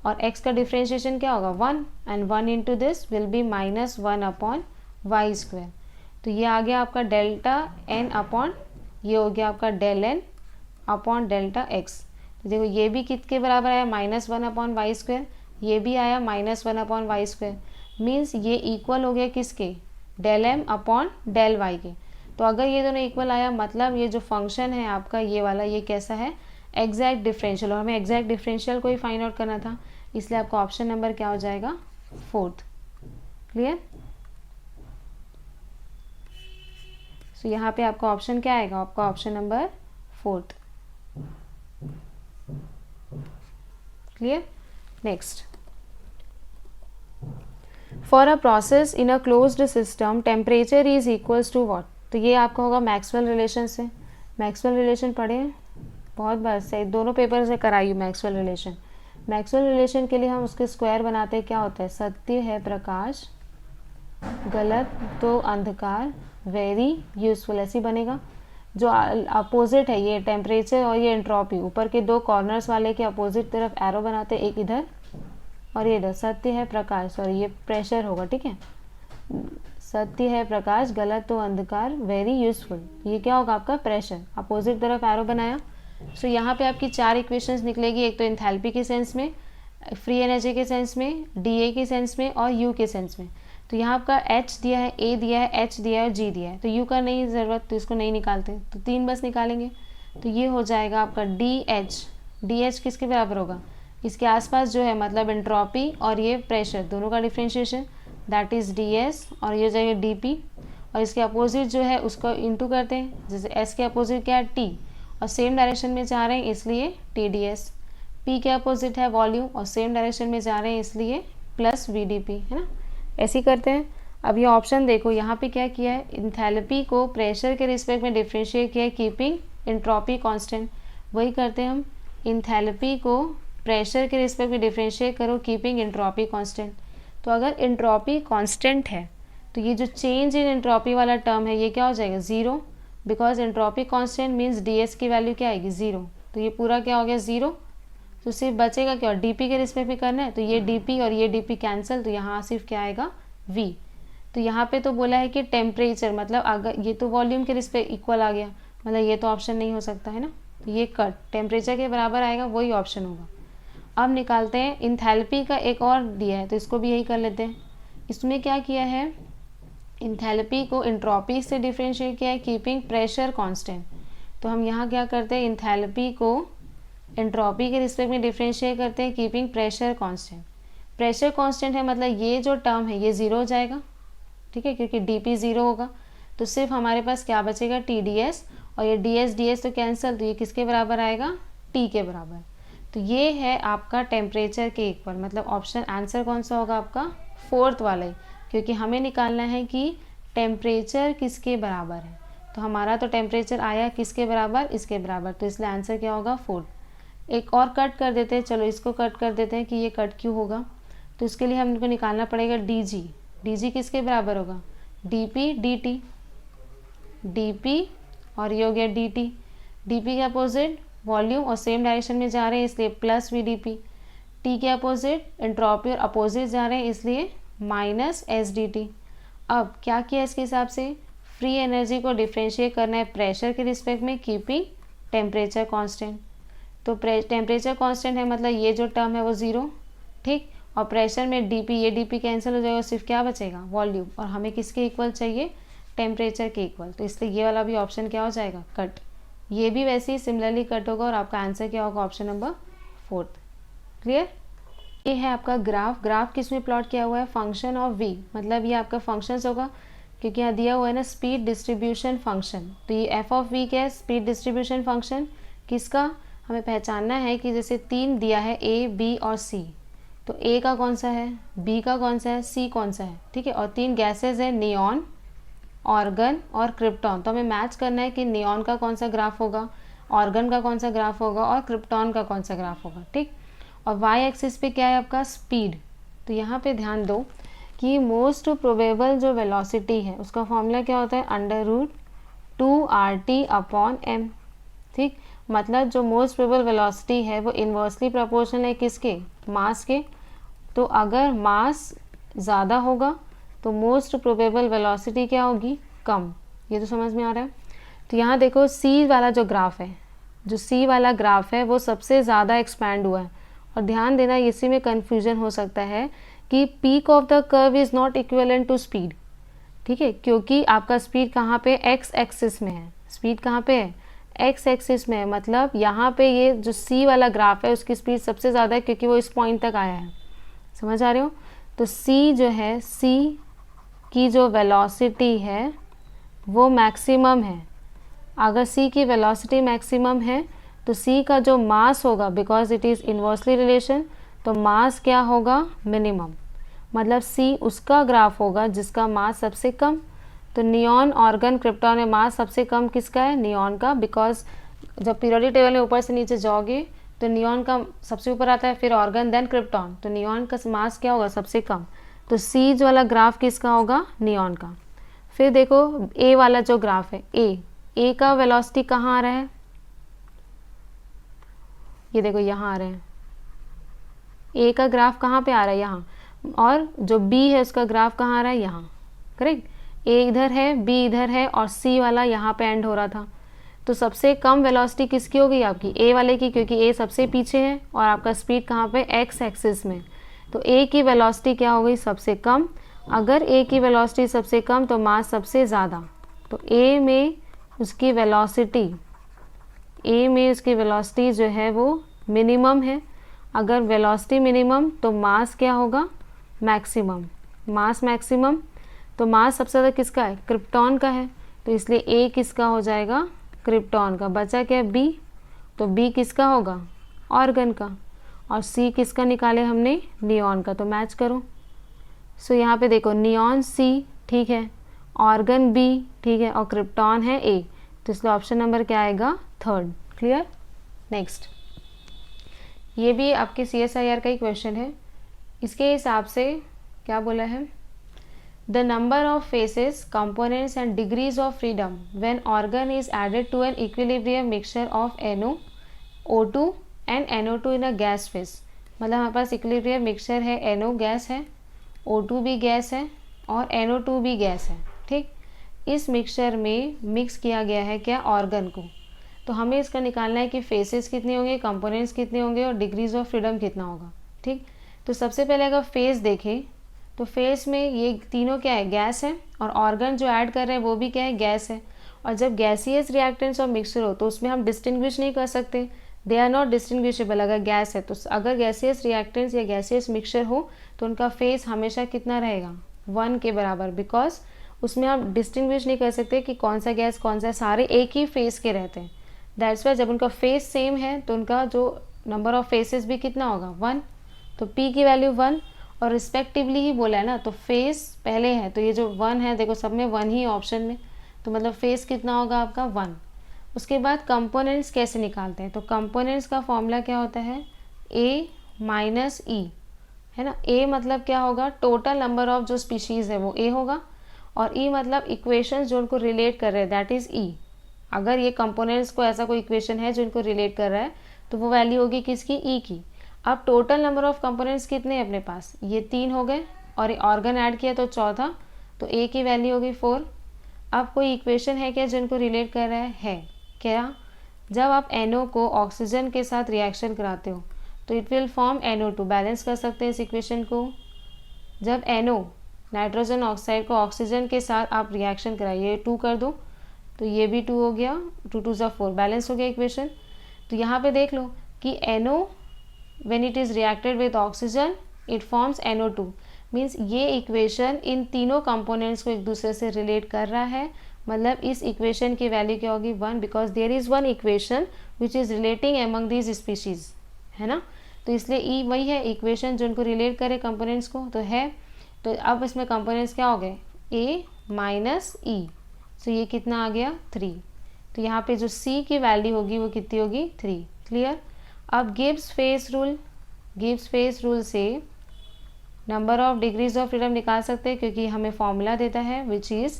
और x का डिफ्रेंशिएशन क्या होगा 1, and 1 into this will be -1/y square. तो ये आ गया आपका डेल्टा n अपॉन, ये हो गया आपका del n upon delta x। तो देखो ये भी किसके बराबर आया, -1/y स्क्वायर, ये भी आया -1/y स्क्वायर, मीन्स ये इक्वल हो गया किसके, del m upon del y के। तो अगर ये दोनों इक्वल आया मतलब ये जो फंक्शन है आपका ये वाला, ये कैसा है, एग्जैक्ट डिफरेंशियल, और हमें एग्जैक्ट डिफरेंशियल को ही फाइंड आउट करना था, इसलिए आपका ऑप्शन नंबर क्या हो जाएगा, फोर्थ। क्लियर। सो यहाँ पे आपका ऑप्शन क्या आएगा, आपका option number 4th। Clear. Next, for a process in a closed system temperature is equals to what. तो ये आपका होगा मैक्सवेल रिलेशन से। मैक्सवेल रिलेशन पढ़े हैं बहुत बार से, दोनों पेपर से कराई मैक्सवेल रिलेशन। मैक्सवेल रिलेशन के लिए हम उसके स्क्वायर बनाते हैं, क्या होता है, सत्य है प्रकाश, गलत तो अंधकार, वेरी यूजफुल, ऐसी बनेगा। जो अपोजिट है ये टेम्परेचर और ये एंट्रोपी, ऊपर के दो कॉर्नर्स वाले के अपोजिट तरफ एरो बनाते हैं, एक इधर और ये इधर। सत्य है प्रकाश और ये प्रेशर होगा, ठीक है। सत्य है प्रकाश, गलत तो अंधकार, वेरी यूजफुल, ये क्या होगा आपका प्रेशर, अपोजिट तरफ एरो बनाया। सो यहाँ पे आपकी 4 इक्वेशंस निकलेगी, एक तो एंथैल्पी के सेंस में, फ्री एनर्जी के सेंस में, डीए के सेंस में और यू के सेंस में। तो यहाँ आपका एच दिया है, ए दिया है, एच दिया है और जी दिया है। तो यू का नहीं ज़रूरत, तो इसको नहीं निकालते, तो 3 बस निकालेंगे। तो ये हो जाएगा आपका डी एच। डी एच किसके बराबर होगा, इसके आसपास जो है मतलब एंट्रोपी और ये प्रेशर दोनों का differentiation, that is D S, और ये हो जाएगा डी पी। और इसके अपोजिट जो है उसको इंटू करते हैं, जैसे एस के अपोजिट क्या है टी, और सेम डायरेक्शन में जा रहे हैं इसलिए टी डी एस। पी के अपोजिट है वॉल्यूम और सेम डायरेक्शन में जा रहे हैं इसलिए प्लस वी डी पी, है ना। ऐसे ही करते हैं। अब ये ऑप्शन देखो, यहाँ पे क्या किया है, इंथैल्पी को प्रेशर के रिस्पेक्ट में डिफ्रेंशिएट किया है कीपिंग एंट्रोपी कांस्टेंट। वही करते हैं हम, इंथैल्पी को प्रेशर के रिस्पेक्ट में डिफ्रेंशिएट करो कीपिंग एंट्रोपी कांस्टेंट। तो अगर एंट्रोपी कांस्टेंट है तो ये जो चेंज इन एंट्रोपी वाला टर्म है ये क्या हो जाएगा, zero, because entropy constant means D S की वैल्यू क्या आएगी, ज़ीरो। तो ये पूरा क्या हो गया, ज़ीरो। तो सिर्फ बचेगा क्या, डीपी के रिस्पेक्ट भी करना है, तो ये डीपी और ये डीपी कैंसिल, तो यहाँ सिर्फ क्या आएगा, वी। तो यहाँ पे तो बोला है कि टेम्परेचर, मतलब अगर ये तो वॉल्यूम के रिस्पेक्ट इक्वल आ गया, मतलब ये तो ऑप्शन नहीं हो सकता है ना। तो ये कट टेम्परेचर के बराबर आएगा, वही ऑप्शन होगा। अब निकालते हैं इंथैल्पी का, एक और दिया है तो इसको भी यही कर लेते हैं। इसमें क्या किया है, इंथैल्पी को एंट्रोपी से डिफ्रेंशिएट किया है कीपिंग प्रेशर कांस्टेंट। तो हम यहाँ क्या करते हैं, इंथैल्पी को एंट्रोपी के रिस्पेक्ट में डिफ्रेंशिएट करते हैं keeping pressure constant. Pressure constant है मतलब ये जो टर्म है ये ज़ीरो हो जाएगा, ठीक है, क्योंकि डीपी ज़ीरो होगा। तो सिर्फ हमारे पास क्या बचेगा, टी डी एस, और ये डी एस तो कैंसिल, तो ये किसके बराबर आएगा, टी के बराबर। तो ये है आपका टेम्परेचर के इक्वल, मतलब ऑप्शन आंसर कौन सा होगा आपका, 4th वाला ही, क्योंकि हमें निकालना है कि टेम्परेचर किसके बराबर है। तो हमारा तो टेम्परेचर आया किसके बराबर, इसके बराबर, तो इसलिए आंसर क्या होगा, 4। एक और कट कर देते हैं, चलो इसको कट कर देते हैं कि ये कट क्यों होगा। तो इसके लिए हमको निकालना पड़ेगा डी जी। डी जी किसके बराबर होगा, d p d t, d p और ये हो गया डी टी। डी पी के अपोजिट वॉल्यूम और सेम डायरेक्शन में जा रहे हैं इसलिए plus v d p. T के अपोजिट एंट्रोपी और अपोजिट जा रहे हैं इसलिए माइनस एस डी टी। अब क्या किया इसके हिसाब से, फ्री एनर्जी को डिफ्रेंशिएट करना है प्रेशर के रिस्पेक्ट में कीपिंग टेम्परेचर कांस्टेंट। तो टेम्परेचर कांस्टेंट है मतलब ये जो टर्म है वो ज़ीरो, ठीक, और प्रेशर में डीपी, ये डीपी कैंसिल हो जाएगा, सिर्फ क्या बचेगा, वॉल्यूम, और हमें किसके इक्वल चाहिए, टेम्परेचर के इक्वल। तो इसलिए ये वाला भी ऑप्शन क्या हो जाएगा, कट। ये भी वैसे ही सिमिलरली कट होगा और आपका आंसर क्या होगा, ऑप्शन नंबर 4th। क्लियर। ये है आपका ग्राफ। ग्राफ किस में प्लॉट किया हुआ है, फंक्शन ऑफ वी, मतलब ये आपका फंक्शंस होगा, क्योंकि यहाँ दिया हुआ है ना स्पीड डिस्ट्रीब्यूशन फंक्शन। तो ये एफ ऑफ वी क्या है, स्पीड डिस्ट्रीब्यूशन फंक्शन किसका, हमें पहचानना है कि जैसे 3 दिया है ए बी और सी, तो ए का कौन सा है, बी का कौन सा है, सी कौन सा है, ठीक है। और 3 गैसेज है, नियॉन, ऑर्गन और क्रिप्टॉन। तो हमें मैच करना है कि नियॉन का कौन सा ग्राफ होगा, ऑर्गन का कौन सा ग्राफ होगा और क्रिप्टॉन का कौन सा ग्राफ होगा, ठीक। और वाई एक्सिस पे क्या है आपका, स्पीड। तो यहाँ पे ध्यान दो कि मोस्ट प्रोबेबल जो वेलोसिटी है उसका फॉर्मूला क्या होता है, √2RT/m, ठीक। मतलब जो मोस्ट प्रोबेबल वेलोसिटी है वो इन्वर्सली प्रोपोर्शनल है किसके, मास के। तो अगर मास ज़्यादा होगा तो मोस्ट प्रोबेबल वेलोसिटी क्या होगी, कम। ये तो समझ में आ रहा है। तो यहाँ देखो सी वाला जो ग्राफ है, जो सी वाला ग्राफ है वो सबसे ज़्यादा एक्सपैंड हुआ है। और ध्यान देना इसी में कन्फ्यूजन हो सकता है कि peak of the curve is not equivalent to speed, ठीक है, क्योंकि आपका स्पीड कहाँ पे, एक्स एक्सिस में है। स्पीड कहाँ पे है, एक्स एक्सिस में है, मतलब यहाँ पे ये जो सी वाला ग्राफ है उसकी स्पीड सबसे ज़्यादा है क्योंकि वो इस पॉइंट तक आया है। समझ आ रहे हो। तो सी जो है, सी की जो वेलोसिटी है वो मैक्सिमम है। अगर सी की वेलोसिटी मैक्सिमम है तो सी का जो मास होगा, because it is inversely relation, तो मास क्या होगा, मिनिमम। मतलब सी उसका ग्राफ होगा जिसका मास सबसे कम। तो नियॉन, ऑर्गन, क्रिप्टॉन में मास सबसे कम किसका है, नियॉन का, बिकॉज जब पीरियोडिक टेबल में ऊपर से नीचे जाओगे तो नियॉन का सबसे ऊपर आता है, फिर ऑर्गन, देन क्रिप्टॉन। तो नियॉन का मास क्या होगा, सबसे कम। तो सी जो वाला ग्राफ किसका होगा, नियॉन का। फिर देखो ए वाला जो ग्राफ है, ए का वेलोसिटी कहाँ आ रहा है, ये देखो यहाँ आ रहे हैं। ए का ग्राफ कहाँ पे आ रहा है, यहाँ। और जो बी है उसका ग्राफ कहाँ आ रहा है, यहाँ। करेक्ट। ए इधर है, बी इधर है, और सी वाला यहाँ पे एंड हो रहा था। तो सबसे कम वेलोसिटी किसकी होगी, आपकी ए वाले की, क्योंकि ए सबसे पीछे है और आपका स्पीड कहाँ पे, एक्स एक्सिस में। तो ए की वेलोसिटी क्या हो गई, सबसे कम। अगर ए की वेलोसिटी सबसे कम तो मास सबसे ज़्यादा। तो ए में उसकी वेलोसिटी जो है वो मिनिमम है। अगर वेलोसिटी मिनिमम तो मास क्या होगा, मैक्सिमम। मास मैक्सिमम, तो मास सबसे ज़्यादा किसका है, क्रिप्टॉन का है। तो इसलिए ए किसका हो जाएगा, क्रिप्टॉन का। बचा क्या, बी, तो बी किसका होगा, ऑर्गन का। और सी किसका निकाले हमने, नियॉन का। तो मैच करो। सो यहाँ पे देखो नियॉन सी, ठीक है, ऑर्गन बी, ठीक है, और क्रिप्टॉन है ए। तो इसलिए ऑप्शन नंबर क्या आएगा, थर्ड। क्लियर। नेक्स्ट, ये भी आपके CSIR का ही क्वेश्चन है। इसके हिसाब से क्या बोला है, the number of phases, components and degrees of freedom when argon is added to an equilibrium mixture of NO, O2 and NO2 in a gas phase. मतलब हमारे पास इक्विलिब्रियम मिक्सचर है, NO गैस है, O2 भी गैस है और NO2 भी गैस है, ठीक। इस मिक्सचर में मिक्स किया गया है क्या, ऑर्गन को। तो हमें इसका निकालना है कि फेसेस कितने होंगे, कंपोनेंट्स कितने होंगे और डिग्रीज ऑफ फ्रीडम कितना होगा, ठीक। तो सबसे पहले अगर फेस देखें तो फेस में ये तीनों क्या है, गैस है, और ऑर्गन जो ऐड कर रहे हैं वो भी क्या है, गैस है। और जब गैसियस रिएक्टेंट्स और मिक्सचर हो तो उसमें हम डिस्टिंग्विश नहीं कर सकते, दे आर नॉट डिस्टिंग्विशेबल अगर गैस है तो। अगर गैसियस रिएक्टेंट्स या गैसियस मिक्सचर हो तो उनका फेस हमेशा कितना रहेगा, 1 के बराबर, बिकॉज उसमें आप डिस्टिंग्विश नहीं कर सकते कि कौन सा गैस कौन सा, सारे एक ही फेस के रहते हैं। दैट्स वाई जब उनका फेस सेम है तो उनका जो नंबर ऑफ फेसेस भी कितना होगा, 1। तो P की वैल्यू 1, और रिस्पेक्टिवली ही बोला है ना, तो फेस पहले है तो ये जो 1 है, देखो सब में 1 ही ऑप्शन में, तो मतलब फेस कितना होगा आपका, 1। उसके बाद कंपोनेंट्स कैसे निकालते हैं, तो कंपोनेंट्स का फॉर्मूला क्या होता है, A माइनस E, है ना। A मतलब क्या होगा, टोटल नंबर ऑफ जो स्पीशीज़ है वो A होगा, और E मतलब इक्वेशंस जो उनको रिलेट कर रहे हैं, दैट इज़ E। अगर ये कंपोनेंट्स को ऐसा कोई इक्वेशन है जो इनको रिलेट कर रहा है तो वो वैल्यू होगी किसकी, E की। अब टोटल नंबर ऑफ कंपोनेंट्स कितने हैं अपने पास, ये 3 हो गए, और ऑर्गन ऐड किया तो चौथा, तो A की वैल्यू होगी 4। अब कोई इक्वेशन है क्या जो इनको रिलेट कर रहा है क्या, जब आप NO को ऑक्सीजन के साथ रिएक्शन कराते हो तो it will form NO2, balance कर सकते हैं इस इक्वेशन को। जब NO, नाइट्रोजन ऑक्साइड को ऑक्सीजन के साथ आप रिएक्शन कराइए, 2 कर दो तो ये भी 2 हो गया, 2 2 ज़ा 4, बैलेंस हो गया इक्वेशन। तो यहाँ पे देख लो कि NO when it is reacted with oxygen it forms NO2, means ये इक्वेशन इन तीनों कंपोनेंट्स को एक दूसरे से रिलेट कर रहा है। मतलब इस इक्वेशन की वैल्यू क्या होगी, 1, because there is one equation which is relating among these species, है ना। तो इसलिए ई वही है इक्वेशन जो उनको रिलेट करे कंपोनेंट्स को, तो है। तो अब इसमें कंपोनेंट्स क्या हो गए, A माइनस E, सो ये कितना आ गया, 3। तो यहाँ पे जो C की वैल्यू होगी वो कितनी होगी, 3। क्लियर। अब गिब्स फेस रूल से number of degrees of freedom निकाल सकते हैं, क्योंकि हमें फॉर्मूला देता है विच इज़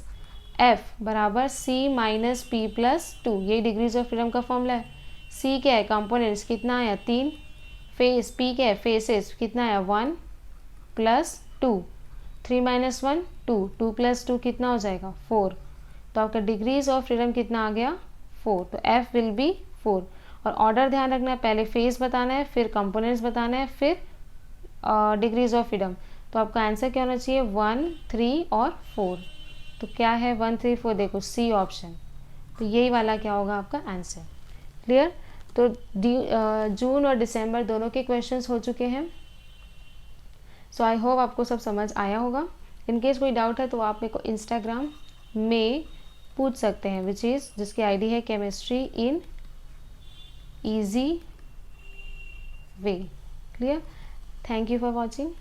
F बराबर C माइनस P प्लस 2, ये डिग्रीज ऑफ फ्रीडम का फॉर्मूला है। C क्या है, कंपोनेंट्स कितना आया, 3। फेस P क्या है, फेसेस कितना आया, 1 प्लस 2, 3 माइनस 1 2, 2 प्लस 2 कितना हो जाएगा, 4। तो आपका डिग्रीज ऑफ फ्रीडम कितना आ गया, 4। तो F विल बी 4। और ऑर्डर ध्यान रखना है, पहले फेस बताना है, फिर कंपोनेंट्स बताना है, फिर डिग्रीज ऑफ फ्रीडम। तो आपका आंसर क्या होना चाहिए, 1 3 और 4। तो क्या है 1 3 4, देखो C ऑप्शन। तो यही वाला क्या होगा आपका आंसर। क्लियर। तो जून और दिसंबर दोनों के क्वेश्चंस हो चुके हैं। सो आई होप आपको सब समझ आया होगा। इन केस कोई डाउट है तो आप मेरे को इंस्टाग्राम में पूछ सकते हैं, विच इज़ जिसकी आईडी है chemistry in easy way. Clear? Thank you for watching.